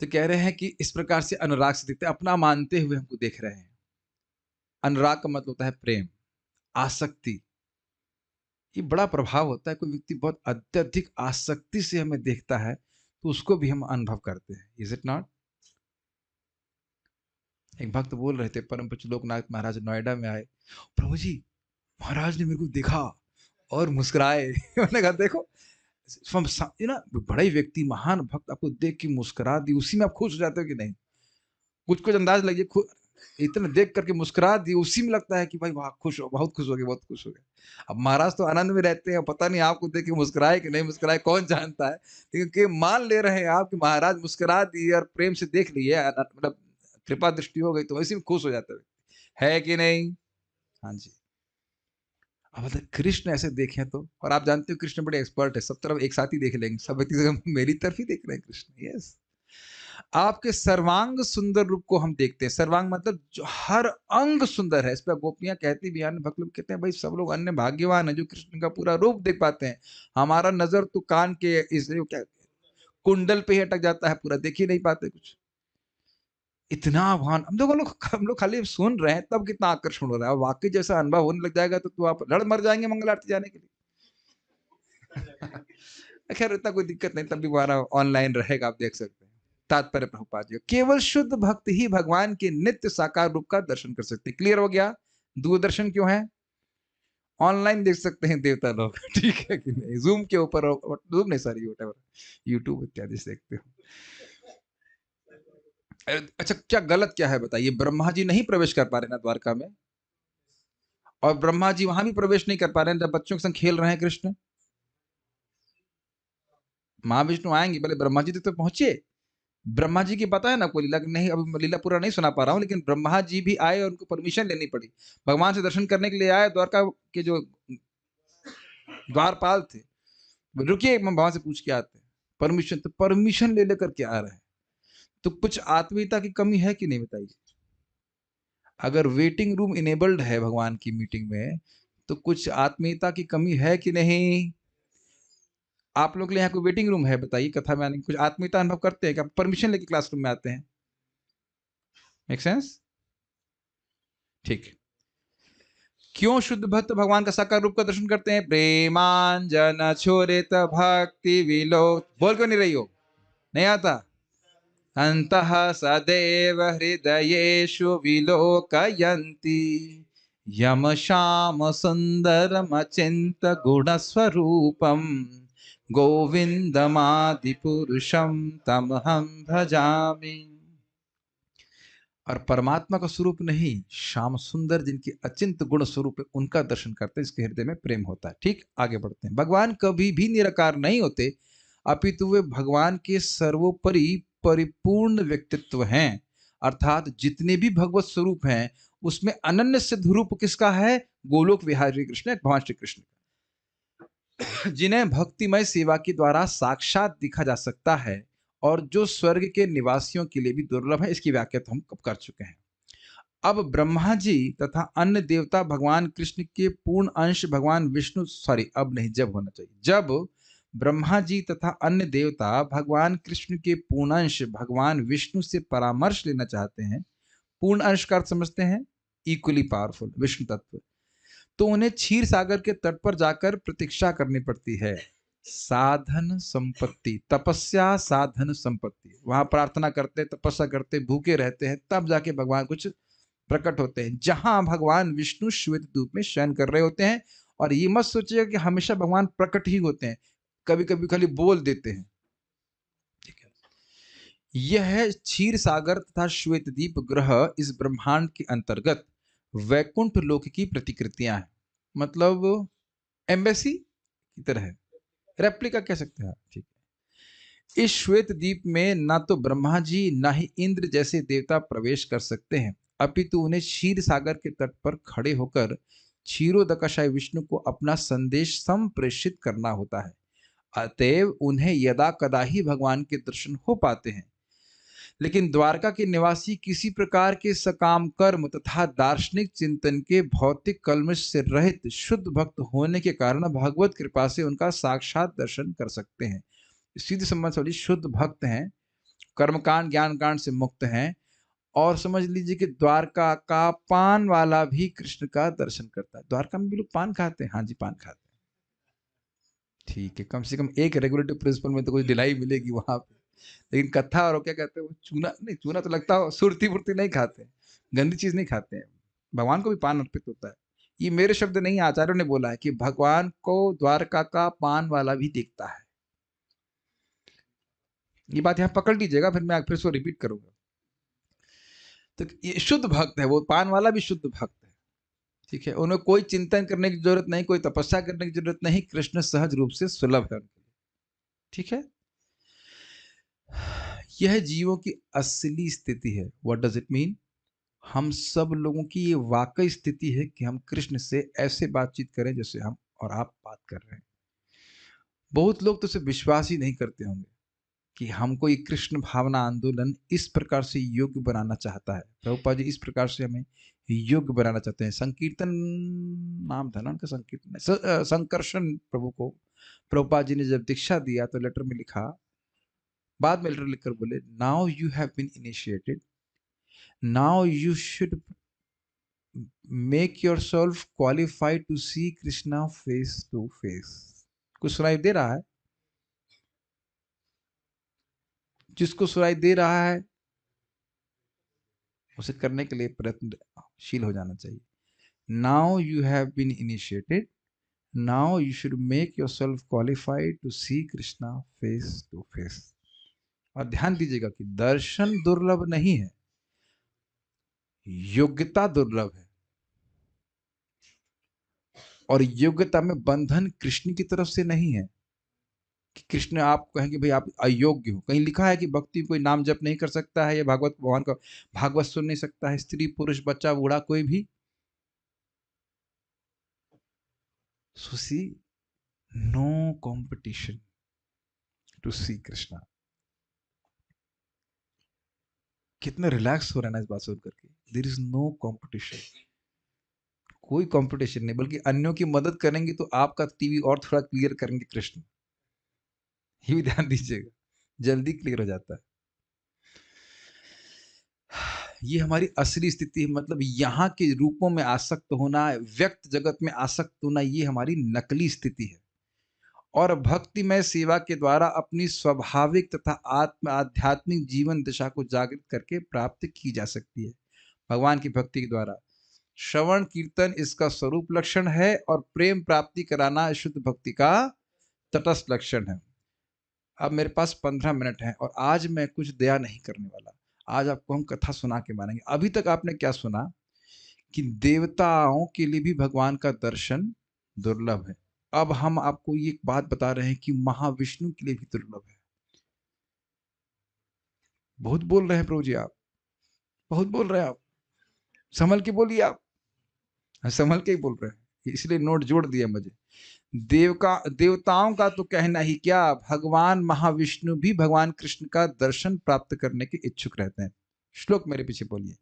तो कह रहे हैं कि इस प्रकार से अनुराग से देखते, अपना मानते हुए हमको देख रहे हैं। अनुराग का मतलब होता है प्रेम, आसक्ति। ये बड़ा प्रभाव होता है। कोई व्यक्ति बहुत अत्यधिक आसक्ति से हमें देखता है तो उसको भी हम अनुभव करते हैं। Is it not? एक भक्त बोल रहे थे, परम पूज्य लोकनाथ महाराज नोएडा में आए, प्रभु जी महाराज ने मेरे को देखा और मुस्कुराए। मैंने कहा देखो, ना बड़ा ही व्यक्ति, महान भक्त आपको देख के मुस्कुरा दी, उसी में आप खुश हो जाते हो कि नहीं? कुछ कुछ अंदाज लगिए, इतना देख करके मुस्कुरा दी, उसी में लगता है कि भाई वाह, खुश हो, बहुत खुश हो गए, बहुत खुश हो गए। अब महाराज तो आनंद में रहते हैं, पता नहीं आपको देख के मुस्कुराए कि नहीं मुस्कुराए, कौन जानता है। लेकिन मान ले रहे हैं आप कि महाराज मुस्कुरा दिए और प्रेम से देख लिए, मतलब कृपा दृष्टि हो गई, तो इसी में खुश हो जाते है कि नहीं? हाँ जी। अब कृष्ण ऐसे देखें तो, और आप जानते हो कृष्ण बड़े एक्सपर्ट है, सब तरफ एक साथ ही देख लेंगे, सब व्यक्ति मेरी तरफ ही देख रहे हैं कृष्ण। यस, आपके सर्वांग सुंदर रूप को हम देखते हैं। सर्वांग मतलब जो हर अंग सुंदर है। इस पर गोपियां कहती भी, अन्य भक्त लोग कहते हैं भाई सब लोग अन्य भाग्यवान है जो कृष्ण का पूरा रूप देख पाते हैं। हमारा नजर तो कान के इस क्या कुंडल पे ही अटक जाता है, पूरा देख ही नहीं पाते कुछ। इतना आह्वान हम लोग खाली सुन रहे हैं, तब कितना आकर्षण हो रहा है। वाकई जैसा अनुभव होने लग जाएगा तो आप लड़ मर जाएंगे मंगल आरती जाने के लिए। खैर इतना कोई दिक्कत नहीं, तब भी हमारा ऑनलाइन रहेगा, आप देख सकते हैं। तात्पर्य प्रभुपाद जी, केवल शुद्ध भक्त ही भगवान के नित्य साकार रूप का दर्शन कर सकते हैं। क्लियर हो गया? दूरदर्शन क्यों है? ऑनलाइन देख सकते हैं देवता लोग। ठीक है कि नहीं? जूम के ऊपर, जूम नहीं सॉरी, यूट्यूब इत्यादि से देखते हो। अच्छा, क्या गलत क्या है बताइए? ब्रह्मा जी नहीं प्रवेश कर पा रहे ना द्वारका में, और ब्रह्मा जी वहां भी प्रवेश नहीं कर पा रहे हैं जब बच्चों के संग खेल रहे हैं कृष्ण। महाविष्णु आएंगे, पहले ब्रह्मा जी तक तो पहुंचे। ब्रह्मा जी की पता है ना कोई लीला कि नहीं, अभी लीला पूरा नहीं सुना पा रहा हूँ, लेकिन ब्रह्मा जी भी आए और उनको परमिशन लेनी पड़ी। भगवान से दर्शन करने के लिए आए, द्वारका के जो द्वारपाल थे, रुकिए हम भगवान से पूछ के आते हैं परमिशन, तो परमिशन ले लेकर के आ रहे हैं। तो कुछ आत्मीयता की कमी है कि नहीं बताइए? अगर वेटिंग रूम इनेबल्ड है भगवान की मीटिंग में, तो कुछ आत्मीयता की कमी है कि नहीं? आप लोग के लिए यहाँ कोई वेटिंग रूम है बताइए? कथा में आने की कुछ आत्मीयता अनुभव करते हैं क्या? परमिशन लेके क्लासरूम में आते हैं? Make sense? ठीक। क्यों शुद्ध भक्त भगवान का साकार रूप का दर्शन करते हैं? प्रेमांजन छोरित भक्ति विलो, बोल क्यों नहीं रही हो? नहीं आता? अंतः सदैव हृदयेषु विलोकयन्ति यम श्याम सुंदरम अचिंत गुण स्वरूपम गोविंदमादि पुरुषम तमहं भजामि। और परमात्मा का स्वरूप नहीं, श्याम सुंदर जिनकी अचिंत गुण स्वरूप है, उनका दर्शन करते हैं, इसके हृदय में प्रेम होता है। ठीक, आगे बढ़ते हैं। भगवान कभी भी निराकार नहीं होते, अपितु वे भगवान के सर्वोपरि परिपूर्ण व्यक्तित्व हैं। अर्थात जितने भी भगवत स्वरूप हैं, उसमें अनन्य सिद्ध रूप किसका है? गोलोक विहारी कृष्ण, भगवान श्री कृष्ण, जिन्हें भक्तिमय सेवा के द्वारा साक्षात दिखा जा सकता है, और जो स्वर्ग के निवासियों के लिए भी दुर्लभ है। इसकी व्याख्या तो हम कब कर चुके हैं। अब ब्रह्मा जी तथा अन्य देवता भगवान कृष्ण के पूर्ण अंश भगवान विष्णु, सॉरी अब नहीं, जब होना चाहिए, जब ब्रह्मा जी तथा अन्य देवता भगवान कृष्ण के पूर्ण अंश भगवान विष्णु से परामर्श लेना चाहते हैं। पूर्ण अंश का अर्थ समझते हैं? इक्वली पावरफुल विष्णु तत्व। तो उन्हें क्षीर सागर के तट पर जाकर प्रतीक्षा करनी पड़ती है। साधन संपत्ति, तपस्या साधन संपत्ति, वहां प्रार्थना करते, तपस्या करते, भूखे रहते हैं, तब जाके भगवान कुछ प्रकट होते हैं। जहां भगवान विष्णु श्वेत दूप में शयन कर रहे होते हैं। और ये मत सोचिएगा कि हमेशा भगवान प्रकट ही होते हैं, कभी कभी खाली बोल देते हैं। ठीक है, यह क्षीर सागर तथा श्वेत दीप ग्रह इस ब्रह्मांड के अंतर्गत वैकुंठ लोक की प्रतिकृतियां हैं। मतलब एम्बेसी की तरह है, रेप्लिका कह सकते हैं। ठीक है, इस श्वेत द्वीप में ना तो ब्रह्मा जी ना ही इंद्र जैसे देवता प्रवेश कर सकते हैं, अपितु उन्हें क्षीर सागर के तट पर खड़े होकर क्षीरोदकाशाय विष्णु को अपना संदेश संप्रेषित करना होता है। अतएव उन्हें यदा कदा ही भगवान के दर्शन हो पाते हैं। लेकिन द्वारका के निवासी किसी प्रकार के सकाम कर्म तथा दार्शनिक चिंतन के भौतिक कल्मश से रहित शुद्ध भक्त होने के कारण भगवत कृपा से उनका साक्षात दर्शन कर सकते हैं। सीधे संबंध समझिए, शुद्ध भक्त हैं, कर्मकांड ज्ञान कांड से मुक्त हैं, और समझ लीजिए कि द्वारका का पान वाला भी कृष्ण का दर्शन करता है। द्वारका में भी लोग पान खाते हैं, हाँ जी पान खाते हैं। ठीक है, कम से कम एक रेगुलेटिव प्रिंसिपल में तो कुछ ढिलाई मिलेगी वहां पे। लेकिन कथा और क्या कहते हैं, वो चूना नहीं, चूना तो लगता हो, सुरती पुरती नहीं खाते हैं, गंदी चीज नहीं खाते हैं। भगवान को भी पान अर्पित होता है। ये मेरे शब्द नहीं, आचार्यों ने बोला है कि भगवान को द्वारका का पान वाला भी देखता है। ये बात यहाँ पकड़ लीजिएगा, फिर मैं फिर से रिपीट करूंगा। तो ये शुद्ध भक्त है, वो पान वाला भी शुद्ध भक्त है। ठीक है, उन्हें कोई चिंतन करने की जरूरत नहीं, कोई तपस्या करने की जरूरत नहीं, कृष्ण सहज रूप से सुलभ है उनके लिए। ठीक है, यह जीवों की असली स्थिति है। What does it mean? हम सब लोगों की ये वाकई स्थिति है कि हम कृष्ण से ऐसे बातचीत करें जैसे हम और आप बात कर रहे हैं। बहुत लोग तो सिर्फ विश्वास ही नहीं करते होंगे कि हमको ये कृष्ण भावना आंदोलन इस प्रकार से योग्य बनाना चाहता है। प्रभुपाद जी इस प्रकार से हमें योग्य बनाना चाहते हैं। संकीर्तन नाम था ना उनका, संकीर्तन संकर्षण प्रभु को प्रभुपाद जी ने जब दीक्षा दिया तो लेटर में लिखा, बाद में लेटर लिखकर बोले, now you have been initiated, now you should make yourself qualified to see Krishna face to face. कुछ सुनाई दे रहा है? जिसको सुनाई दे रहा है उसे करने के लिए प्रयत्नशील हो जाना चाहिए। Now you have been initiated, now you should make yourself qualified to see Krishna face to face. और ध्यान दीजिएगा कि दर्शन दुर्लभ नहीं है, योग्यता दुर्लभ है। और योग्यता में बंधन कृष्ण की तरफ से नहीं है कि कृष्ण आप कहेंगे भाई आप अयोग्य हो। कहीं लिखा है कि भक्ति कोई नाम जप नहीं कर सकता है या भागवत भगवान का भागवत सुन नहीं सकता है, स्त्री पुरुष बच्चा बूढ़ा कोई भी। सो सी, no competition to see Krishna. कितने रिलैक्स हो रहे हैं ना इस बात सुन करके। देयर इज नो कंपटीशन, कोई कंपटीशन नहीं, बल्कि अन्यों की मदद करेंगे तो आपका टीवी और थोड़ा क्लियर करेंगे कृष्ण। ये भी ध्यान दीजिएगा, जल्दी क्लियर हो जाता है। ये हमारी असली स्थिति है, मतलब यहाँ के रूपों में आसक्त होना, व्यक्त जगत में आसक्त होना, ये हमारी नकली स्थिति है। और भक्तिमय सेवा के द्वारा अपनी स्वाभाविक तथा आत्म आध्यात्मिक जीवन दिशा को जागृत करके प्राप्त की जा सकती है भगवान की भक्ति के द्वारा। श्रवण कीर्तन इसका स्वरूप लक्षण है और प्रेम प्राप्ति कराना शुद्ध भक्ति का तटस्थ लक्षण है। अब मेरे पास 15 मिनट हैं और आज मैं कुछ दया नहीं करने वाला। आज आपको हम कथा सुना के मानेंगे। अभी तक आपने क्या सुना कि देवताओं के लिए भी भगवान का दर्शन दुर्लभ है। अब हम आपको ये बात बता रहे हैं कि महाविष्णु के लिए भी दुर्लभ है। बहुत बोल रहे हैं प्रभु जी, आप बहुत बोल रहे हैं, आप संभल के बोलिए, आप संभल के ही बोल रहे हैं, इसलिए नोट जोड़ दिया मुझे। देवताओं का तो कहना ही क्या, भगवान महाविष्णु भी भगवान कृष्ण का दर्शन प्राप्त करने के इच्छुक रहते हैं। श्लोक मेरे पीछे बोलिए।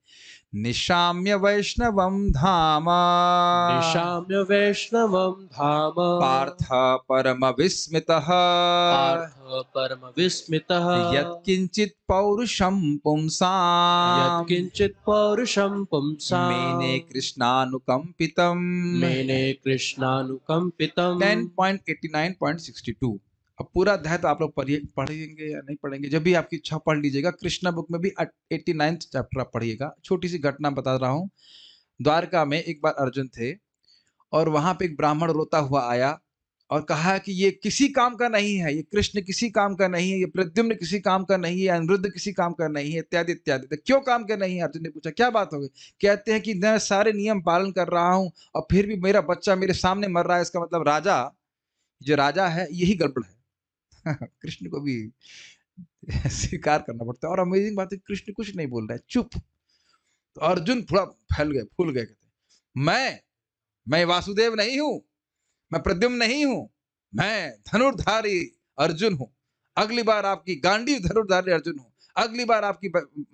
निशाम्य वैष्णवम धाम,
निशाम्य वैष्णवं धाम,
पार्थ परम विस्मितः,
पार्थ परम विस्मितः,
यत्किंचित् पौरुषं पुंसाम्,
यत्किंचित् पौरुषं पुंसाम्,
मेने कृष्णानुकंपितम्।
मेने कृष्णानुकंपितम्।
10.89.62। अब पूरा अध्याय तो आप लोग पढ़ेंगे या नहीं पढ़ेंगे, जब भी आपकी इच्छा पढ़ लीजिएगा। कृष्णा बुक में भी 89th चैप्टर आप पढ़िएगा। छोटी सी घटना बता रहा हूँ। द्वारका में एक बार अर्जुन थे और वहां पे एक ब्राह्मण रोता हुआ आया और कहा कि ये किसी काम का नहीं है, ये कृष्ण किसी काम का नहीं है, ये प्रद्युम्न किसी काम का नहीं है, अनिरुद्ध किसी काम का नहीं है, इत्यादि इत्यादि। तो क्यों काम का नहीं है? अर्जुन ने पूछा क्या बात हो गई? कहते हैं कि मैं सारे नियम पालन कर रहा हूं और फिर भी मेरा बच्चा मेरे सामने मर रहा है। इसका मतलब राजा, जो राजा है, यही गड़बड़ है। कृष्ण को भी स्वीकार करना पड़ता है। और अमेजिंग बात है, कृष्ण कुछ नहीं बोल रहा है, चुप। तो अर्जुन थोड़ा फैल गए, फूल गए। कहते मैं वासुदेव नहीं हूं, मैं प्रद्युम्न नहीं हूं, मैं धनुर्धारी अर्जुन हूं। अगली बार आपकी गांडी धनुर्धारी अर्जुन हूं। अगली बार आपकी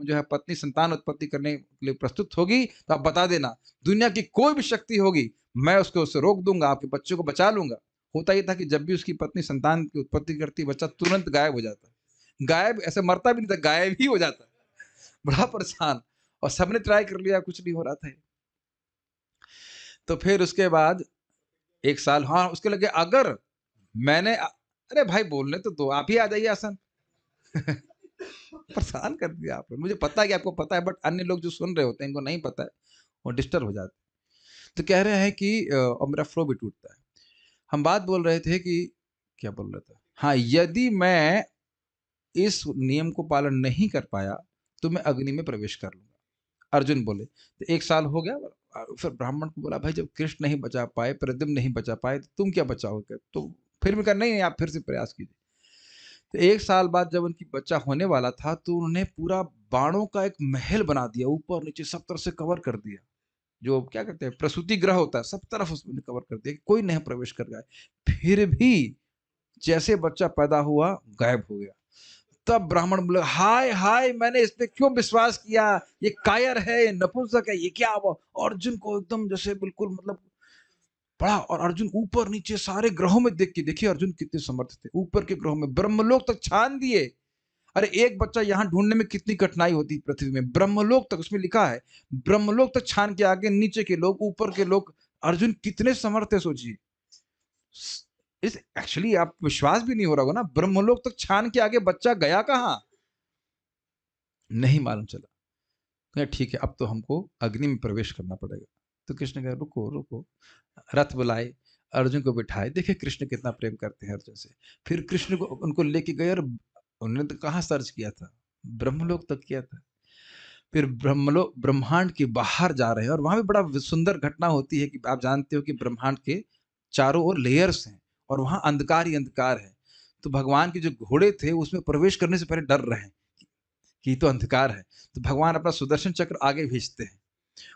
जो है पत्नी संतान उत्पत्ति करने के लिए प्रस्तुत होगी तो आप बता देना, दुनिया की कोई भी शक्ति होगी मैं उससे रोक दूंगा, आपके बच्चे को बचा लूंगा। होता ही था कि जब भी उसकी पत्नी संतान की उत्पत्ति करती, बच्चा तुरंत गायब हो जाता। गायब ऐसे मरता भी नहीं था, गायब ही हो जाता। बड़ा परेशान, और सबने ट्राई कर लिया, कुछ नहीं हो रहा था। तो फिर उसके बाद एक साल, हाँ, उसके लगे अगर मैंने, अरे भाई बोलने तो दो, आप ही आ जाइए आसन। परेशान कर दिया आपने। मुझे पता है कि आपको पता है, बट अन्य लोग जो सुन रहे होते हैं इनको नहीं पता है, वो डिस्टर्ब हो जाते हैं। तो कह रहे हैं कि और मेरा फ्लो भी टूटता है। हम बात बोल रहे थे कि क्या बोल रहे थे, हाँ, यदि मैं इस नियम को पालन नहीं कर पाया तो मैं अग्नि में प्रवेश कर लूंगा। अर्जुन बोले। तो एक साल हो गया। फिर ब्राह्मण को बोला, भाई जब कृष्ण नहीं बचा पाए, प्रद्युम्न नहीं बचा पाए, तो तुम क्या बचाओगे? तो फिर भी कहा नहीं, आप फिर से प्रयास कीजिए। तो एक साल बाद जब उनकी बच्चा होने वाला था तो उन्होंने पूरा बाणों का एक महल बना दिया, ऊपर नीचे सब तरफ से कवर कर दिया। जो क्या कहते हैं प्रसूति ग्रह होता है, सब तरफ उसने कवर कर दिया, कोई नहीं प्रवेश कर गया। फिर भी जैसे बच्चा पैदा हुआ गायब हो गया। तब ब्राह्मण बोले, हाय हाय, मैंने इस पे क्यों विश्वास किया, ये कायर है, ये नपुंसक है, ये क्या हुआ? अर्जुन को एकदम जैसे बिल्कुल मतलब पढ़ा। और अर्जुन ऊपर नीचे सारे ग्रहों में देख के, देखिए अर्जुन कितने समर्थ थे, ऊपर के ग्रहों में ब्रह्मलोक तक छान दिए। अरे एक बच्चा यहां ढूंढने में कितनी कठिनाई होती पृथ्वी में, ब्रह्मलोक तक, उसमें लिखा है ब्रह्मलोक तक छान के आगे नीचे के लोग, ऊपर के लोग। अर्जुन कितने समर्थ है सोचिए। इस एक्चुअली आप विश्वास भी नहीं हो रहा होगा ना, ब्रह्मलोक तक छान के आगे बच्चा गया कहां? नहीं मालूम चला। कहा ठीक है, अब तो हमको अग्नि में प्रवेश करना पड़ेगा। तो कृष्ण कहा रुको रुको, रथ बुलाए, अर्जुन को बिठाए। देखिए कृष्ण कितना प्रेम करते हैं अर्जुन से। फिर कृष्ण को उनको लेके गए, और उन्होंने तो कहाँ सर्च किया था, ब्रह्मलोक तक किया था। फिर ब्रह्मलोक, ब्रह्मांड के बाहर जा रहे हैं, और वहां भी बड़ा सुंदर घटना होती है कि आप जानते हो कि ब्रह्मांड के चारों ओर लेयर्स हैं, और वहां अंधकार ही अंधकार है। तो भगवान के जो घोड़े थे उसमें प्रवेश करने से पहले डर रहे हैं कि तो अंधकार है। तो भगवान अपना सुदर्शन चक्र आगे भेजते हैं,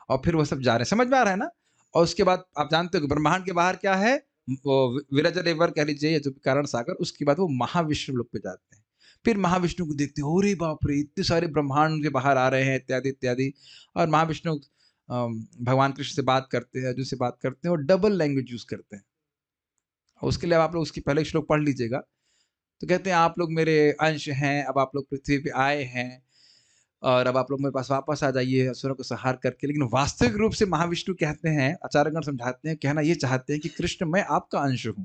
और फिर वो सब जा रहे हैं। समझ में आ रहा है ना? और उसके बाद आप जानते हो कि ब्रह्मांड के बाहर क्या है, वो विरज रिवर कह लीजिए, या जो भी कारण सागर। उसके बाद वो महाविष्णु लोक पे जाते हैं। फिर महाविष्णु को देखते हैं, अरे बाप रे, इतने सारे ब्रह्मांड के बाहर आ रहे हैं, इत्यादि इत्यादि। और महाविष्णु भगवान कृष्ण से बात करते हैं, अर्जुन से बात करते हैं, और डबल लैंग्वेज यूज करते हैं। उसके लिए आप लोग उसकी पहले श्लोक पढ़ लीजिएगा। तो कहते हैं आप लोग मेरे अंश हैं, अब आप लोग पृथ्वी पे आए हैं, और अब आप लोग मेरे पास वापस आ जाइए असुरों को संहार करके। लेकिन वास्तविक रूप से महाविष्णु कहते हैं, आचार्यगण समझाते हैं, कहना ये चाहते हैं कि कृष्ण मैं आपका अंश हूं।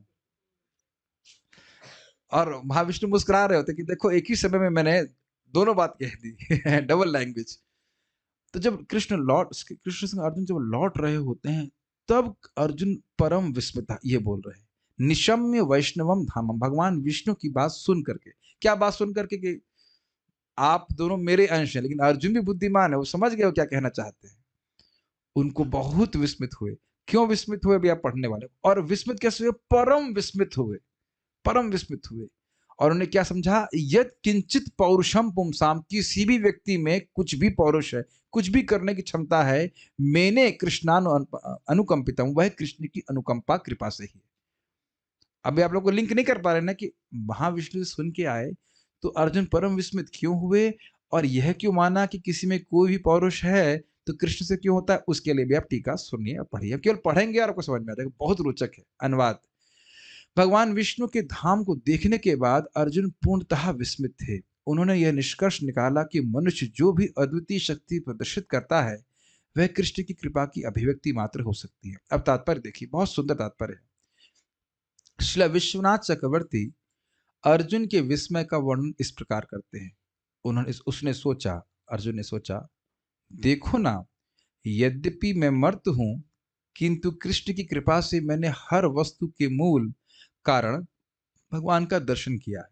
और महाविष्णु मुस्कुरा रहे होते कि देखो एक ही समय में मैंने दोनों बात कह दी डबल लैंग्वेज। तो जब कृष्ण से अर्जुन जब लौट रहे होते हैं, तब अर्जुन परम विस्मित ये बोल रहे हैं, निशम्य वैष्णवम धामम। भगवान विष्णु की बात सुन करके, क्या बात सुन करके, कि आप दोनों मेरे अंश हैं। लेकिन अर्जुन भी बुद्धिमान है, वो समझ गए वो क्या कहना चाहते हैं। उनको बहुत विस्मित हुए। क्यों विस्मित हुए भी आप पढ़ने वाले। और विस्मित कैसे हुए, परम विस्मित हुए, परम विस्मित हुए। और उन्हें क्या समझा, यद किंचित पौरुषम पुंसाम, किसी भी व्यक्ति में कुछ भी पौरुष है, कुछ भी करने की क्षमता है, मैंने कृष्णानु अनुकंपितम, वह कृष्ण की अनुकंपा कृपा से ही। अभी आप लोग को लिंक नहीं कर पा रहे ना कि महाविष्णु से सुन के आए तो अर्जुन परम विस्मित क्यों हुए, और यह क्यों माना कि किसी में कोई भी पौरुष है तो कृष्ण से क्यों होता है। उसके लिए भी आप टीका सुनिए और पढ़िए, केवल पढ़ेंगे और आपको समझ में आ जाएगा, बहुत रोचक है। अनुवाद। भगवान विष्णु के धाम को देखने के बाद अर्जुन पूर्णतः विस्मित थे। उन्होंने यह निष्कर्ष निकाला कि मनुष्य जो भी अद्वितीय शक्ति प्रदर्शित करता है वह कृष्ण की कृपा की अभिव्यक्ति मात्र हो सकती है। अब तात्पर्य देखिए, बहुत सुंदर तात्पर्य है। श्री विश्वनाथ चक्रवर्ती अर्जुन के विस्मय का वर्णन इस प्रकार करते हैं। उसने सोचा, अर्जुन ने सोचा, देखो ना, यद्यपि मैं मर्त हूं, किंतु कृष्ण की कृपा से मैंने हर वस्तु के मूल कारण भगवान का दर्शन किया है।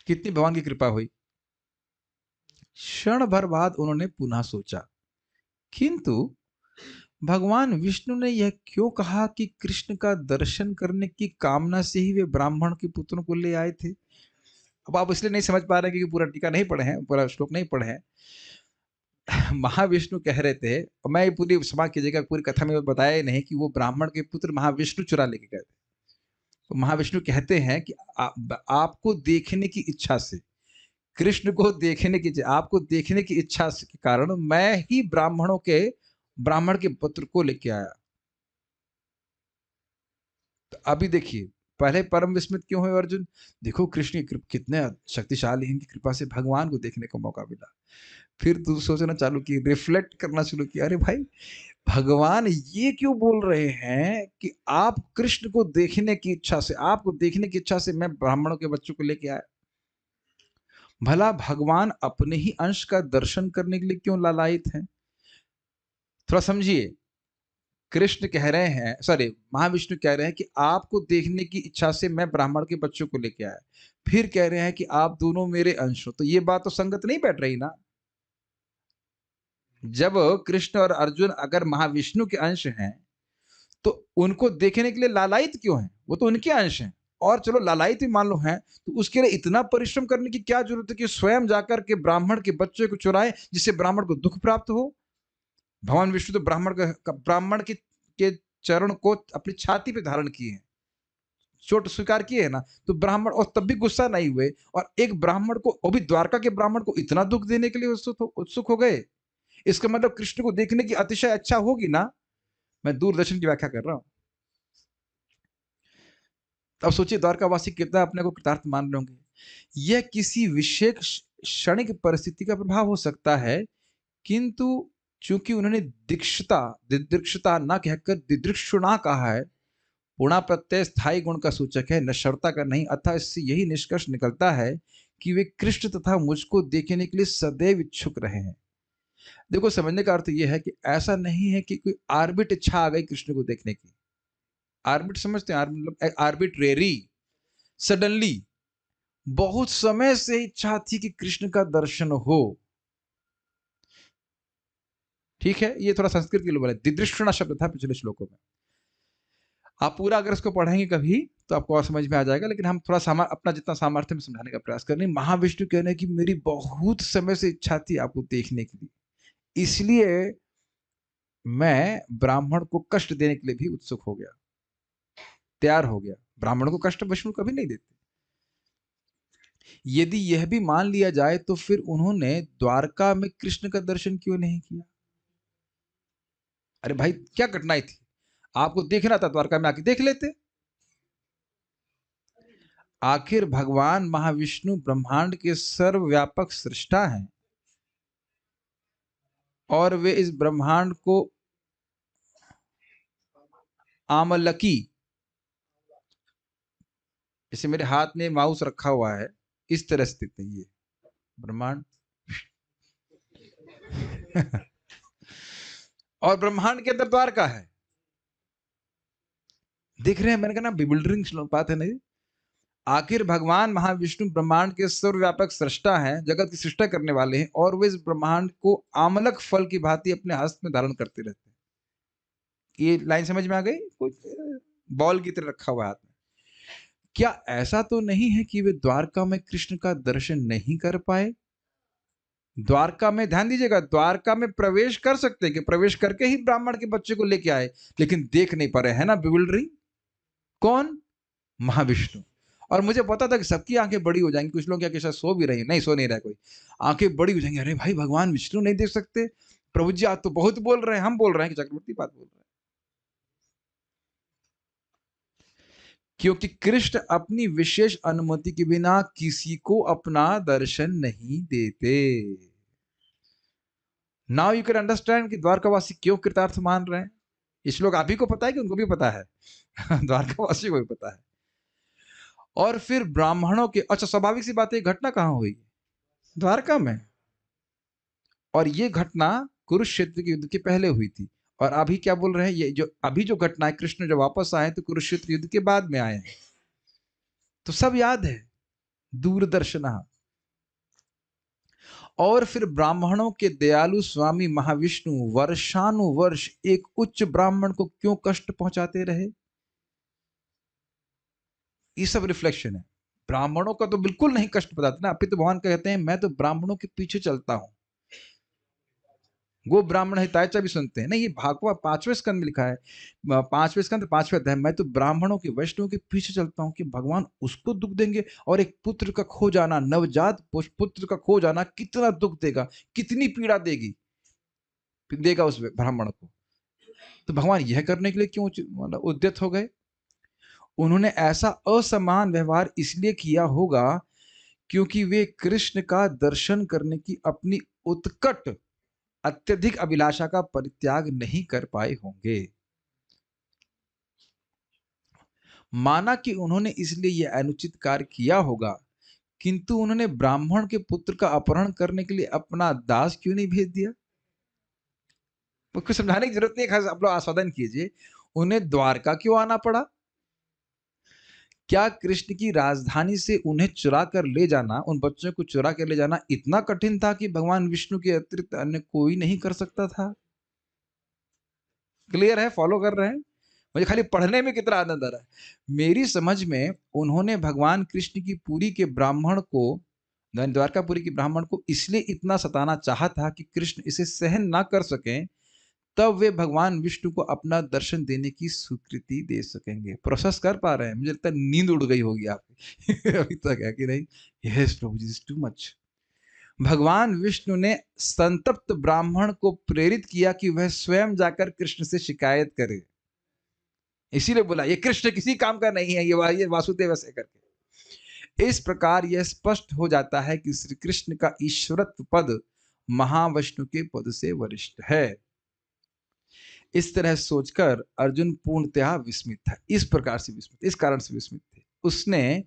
कितनी भगवान की कृपा हुई। क्षण भर बाद उन्होंने पुनः सोचा, किंतु भगवान विष्णु ने यह क्यों कहा कि कृष्ण का दर्शन करने की कामना से ही वे ब्राह्मण के पुत्रों को ले आए थे। अब आप इसलिए नहीं समझ पा रहे क्योंकि पूरा टीका नहीं पढ़े हैं, पूरा श्लोक नहीं पढ़े हैं। महाविष्णु कह रहे थे, और मैं पूरी क्षमा कीजिएगा, पूरी कथा में बताया ही नहीं कि वो ब्राह्मण के पुत्र महाविष्णु चुरा लेके गए थे। तो महाविष्णु कहते हैं कि आपको देखने की इच्छा से, कृष्ण को देखने की, आपको देखने की इच्छा के कारण मैं ही ब्राह्मण के पुत्र को लेके आया। तो अभी देखिए, पहले परम विस्मित क्यों हुए अर्जुन, देखो कृष्ण कितने शक्तिशाली हैं, इनकी कृपा से भगवान को देखने का मौका मिला। फिर तू सोचना चालू की, रिफ्लेक्ट करना शुरू किया, अरे भाई भगवान ये क्यों बोल रहे हैं कि आप कृष्ण को देखने की इच्छा से, आपको देखने की इच्छा से मैं ब्राह्मणों के बच्चों को लेके आया। भला भगवान अपने ही अंश का दर्शन करने के लिए क्यों लालायित हैं। थोड़ा समझिए, कृष्ण कह रहे हैं, सॉरी महाविष्णु कह रहे हैं कि आपको देखने की इच्छा से मैं ब्राह्मण के बच्चों को लेके आया, फिर कह रहे हैं कि आप दोनों मेरे अंश हो। तो ये बात तो संगत नहीं बैठ रही ना। जब कृष्ण और अर्जुन अगर महाविष्णु के अंश हैं तो उनको देखने के लिए लालायित क्यों हैं, वो तो उनके अंश हैं। और चलो लालायित भी मान लो हैं, तो उसके लिए इतना परिश्रम करने की क्या जरूरत है कि स्वयं जाकर के ब्राह्मण के बच्चे को चुराए जिससे ब्राह्मण को दुख प्राप्त हो। भगवान विष्णु तो ब्राह्मण के चरण को अपनी छाती पे धारण किए हैं, चोट स्वीकार किए है ना। तो ब्राह्मण, और तब भी गुस्सा नहीं हुए, और एक ब्राह्मण को, वो भी द्वारका के ब्राह्मण को इतना दुख देने के लिए उत्सुक हो गए। इसका मतलब कृष्ण को देखने की अतिशय अच्छा होगी ना। मैं दूरदर्शन की व्याख्या कर रहा हूं। अब सोचिए द्वारकावासी कितना अपने को कृतार्थ मान रहे होंगे। यह किसी विशेष क्षणिक परिस्थिति का प्रभाव हो सकता है, किंतु चूंकि उन्होंने दिदृक्षता न कहकर दिदृक्षुणा कहा है, पुणा प्रत्यय स्थायी गुण का सूचक है, नश्वरता का नहीं। अतः इससे यही निष्कर्ष निकलता है कि वे कृष्ण तथा मुझको देखने के लिए सदैव इच्छुक रहे हैं। देखो, समझने का अर्थ यह है कि ऐसा नहीं है कि कोई आर्बिट इच्छा आ गई कृष्ण को देखने की। आर्बिट समझते हैं, मतलब आर्बिट्रेरी, सडनली। बहुत समय से इच्छा थी कि कृष्ण का दर्शन हो। ठीक है, ये थोड़ा संस्कृत के लिए बोला, दिदृष्टना शब्द था पिछले श्लोकों में। आप पूरा अगर इसको पढ़ेंगे कभी तो आपको और समझ में आ जाएगा, लेकिन हम थोड़ा अपना जितना सामर्थ्य में समझाने का प्रयास कर रहे हैं। महाविष्णु कहने हैं कि मेरी बहुत समय से इच्छा थी आपको देखने के लिए, इसलिए मैं ब्राह्मण को कष्ट देने के लिए भी उत्सुक हो गया, तैयार हो गया। ब्राह्मण को कष्ट विष्णु कभी नहीं देते। यदि यह भी मान लिया जाए तो फिर उन्होंने द्वारका में कृष्ण का दर्शन क्यों नहीं किया? अरे भाई, क्या कठिनाई थी? आपको देखना था, द्वारका में आके देख लेते। आखिर भगवान महाविष्णु ब्रह्मांड के सर्वव्यापक सृष्टा हैं और वे इस ब्रह्मांड को आमलकी, जैसे मेरे हाथ में माउस रखा हुआ है, इस तरह स्थित है ये ब्रह्मांड। और ब्रह्मांड के अंदर द्वारका है। दिख रहे हैं? मैंने कहा ना, बिल्डरिंग बात है नहीं। आखिर भगवान महाविष्णु ब्रह्मांड के सर्वव्यापक सृष्टा हैं, जगत की सृष्टा करने वाले हैं, और वे इस ब्रह्मांड को आमलक फल की भांति अपने हस्त में धारण करते रहते हैं। ये लाइन समझ में आ गई? कुछ बॉल की तरह रखा हुआ हाथ में। क्या ऐसा तो नहीं है कि वे द्वारका में कृष्ण का दर्शन नहीं कर पाए? द्वारका में, ध्यान दीजिएगा, द्वारका में प्रवेश कर सकते हैं कि प्रवेश करके ही ब्राह्मण के बच्चे को लेके आए, लेकिन देख नहीं पा रहे हैं ना। बिविल्डरिंग। कौन? महाविष्णु। और मुझे पता था कि सबकी आंखें बड़ी हो जाएंगी। कुछ लोग क्या कैसा सो भी रही, नहीं सो नहीं रहा कोई, आंखें बड़ी हो जाएंगी। अरे भाई, भगवान विष्णु नहीं देख सकते? प्रभु जी आज तो बहुत बोल रहे हैं। हम बोल रहे हैं कि चक्रवर्ती बात बोल रहे हैं, क्योंकि कृष्ण अपनी विशेष अनुमति के बिना किसी को अपना दर्शन नहीं देते। नाउ यू कैन अंडरस्टैंड कि द्वारकावासी क्यों कृतार्थ मान रहे हैं। इस लोग आप ही को पता है कि उनको भी पता है। द्वारकावासी को भी पता है। और फिर ब्राह्मणों के, अच्छा स्वाभाविक सी बात है, घटना कहां हुई? द्वारका में। और ये घटना कुरुक्षेत्र के युद्ध के पहले हुई थी। और अभी क्या बोल रहे हैं, ये जो अभी जो घटना है, कृष्ण जब वापस आए तो कुरुक्षेत्र युद्ध के बाद में आए हैं। तो सब याद है, दूरदर्शना। और फिर ब्राह्मणों के दयालु स्वामी महाविष्णु वर्षानुवर्ष एक उच्च ब्राह्मण को क्यों कष्ट पहुंचाते रहे? ये सब रिफ्लेक्शन है। ब्राह्मणों का तो बिल्कुल नहीं कष्ट पहुंचाते ना। अपितु भगवान कहते हैं मैं तो ब्राह्मणों के पीछे चलता हूं। वो ब्राह्मण हितायचा भी सुनते हैं। नहीं, ये भागवत 5वें स्कंद में लिखा है, 5वें स्कंद 5वें अध्याय, मैं तो ब्राह्मणों के, वैष्णव के पीछे चलता हूं कि भगवान उसको दुख देंगे। और एक पुत्र का खो जाना, नवजात पुत्र का खो जाना कितना दुख देगा, कितनी पीड़ा देगा उस ब्राह्मण को। तो भगवान यह करने के लिए क्यों मतलब उद्यत हो गए? उन्होंने ऐसा असमान व्यवहार इसलिए किया होगा क्योंकि वे कृष्ण का दर्शन करने की अपनी उत्कट अत्यधिक अभिलाषा का परित्याग नहीं कर पाए होंगे। माना कि उन्होंने इसलिए यह अनुचित कार्य किया होगा, किंतु उन्होंने ब्राह्मण के पुत्र का अपहरण करने के लिए अपना दास क्यों नहीं भेज दिया? कुछ समझाने की जरूरत नहीं है, आप लोग आस्वादन कीजिए। उन्हें द्वारका क्यों आना पड़ा? क्या कृष्ण की राजधानी से उन्हें चुरा कर ले जाना, उन बच्चों को चुरा कर ले जाना इतना कठिन था कि भगवान विष्णु के अतिरिक्त अन्य कोई नहीं कर सकता था? क्लियर है? फॉलो कर रहे हैं? मुझे खाली पढ़ने में कितना आनंद आ रहा है। मेरी समझ में उन्होंने भगवान कृष्ण की पुरी के ब्राह्मण को, द्वारकापुरी के ब्राह्मण को इसलिए इतना सताना चाहा था कि कृष्ण इसे सहन ना कर सकें, तब वे भगवान विष्णु को अपना दर्शन देने की स्वीकृति दे सकेंगे। प्रोसेस कर पा रहे हैं? मुझे लगता है नींद उड़ गई होगी आपकी अभी तक है कि नहीं? यस प्रभु जी, टू मच। भगवान विष्णु ने संतप्त ब्राह्मण को प्रेरित किया कि वह स्वयं जाकर कृष्ण से शिकायत करे। इसीलिए बोला ये कृष्ण किसी काम का नहीं है, ये वासुदेव ऐसे करके। इस प्रकार यह स्पष्ट हो जाता है कि श्री कृष्ण का ईश्वरत्व पद महाविष्णु के पद से वरिष्ठ है। इस तरह सोचकर अर्जुन पूर्णतः विस्मित था। इस प्रकार से विस्मित, इस कारण से विस्मित थे। उसने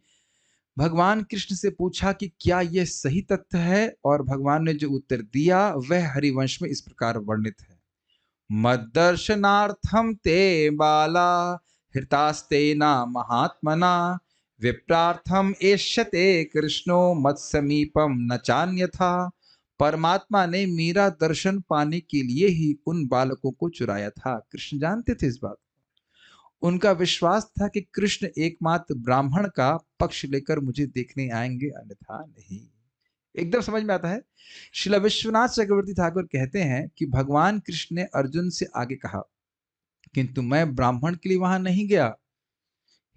भगवान कृष्ण से पूछा कि क्या यह सही तथ्य है, और भगवान ने जो उत्तर दिया वह हरिवंश में इस प्रकार वर्णित है। मद्दर्शनार्थम ते बाला हृतास्तेना महात्मना विप्रार्थम एष्यते कृष्णो मत्समीपम न चान्यथा। परमात्मा ने मेरा दर्शन पाने के लिए ही उन बालकों को चुराया था। कृष्ण जानते थे इस बात। उनका विश्वास था कि कृष्ण एकमात्र ब्राह्मण का पक्ष लेकर मुझे देखने आएंगे, अन्यथा नहीं। एकदम समझ में आता है। श्रील विश्वनाथ चक्रवर्ती ठाकुर कहते हैं कि भगवान कृष्ण ने अर्जुन से आगे कहा, किंतु मैं ब्राह्मण के लिए वहां नहीं गया।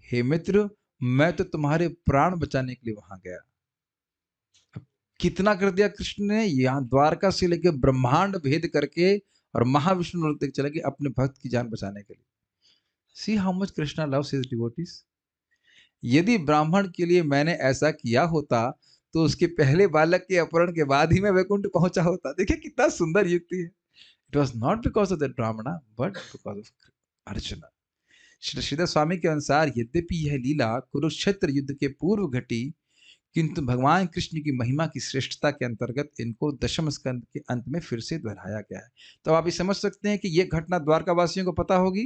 हे मित्र, मैं तो तुम्हारे प्राण बचाने के लिए वहां गया। कितना कर दिया कृष्ण ने, यहाँ द्वारका से लेकर ब्रह्मांड भेद करके और महाविष्णु लोक तक चले गए अपने भक्त की जान बचाने के लिए। See how much Krishna loves his devotees. यदि ब्राह्मण के लिए मैंने ऐसा किया होता तो उसके पहले बालक के अपहरण के बाद ही मैं वैकुंठ पहुंचा होता। देखिए कितना सुंदर युक्ति है। It was not because of that Brahmana but because of Arjun. Shri Shridhar Swami के अनुसार यद्यपि यह लीला कुरुक्षेत्र युद्ध के पूर्व घटी, किंतु भगवान कृष्ण की महिमा की श्रेष्ठता के अंतर्गत इनको दशम स्कंद के अंत में फिर से दोहराया गया है। तो आप ये समझ सकते हैं कि यह घटना द्वारका वासियों को पता होगी।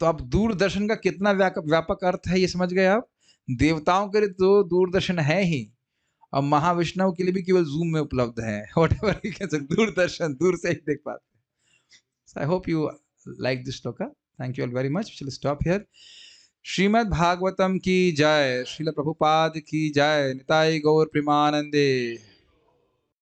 तो अब दूरदर्शन का कितना व्यापक अर्थ है ये समझ गए आप। देवताओं के लिए तो दूरदर्शन है ही, और महाविष्णु के लिए भी केवल जूम में उपलब्ध है। व्हाटएवर दूरदर्शन दूर से ही देख पाते हैं। I hope you like this shloka. Thank you all very much. Will stop here. Shrimad Bhagavatam की जय। श्रील प्रभुपाद की जय। निताई गौर प्रेमानंदे।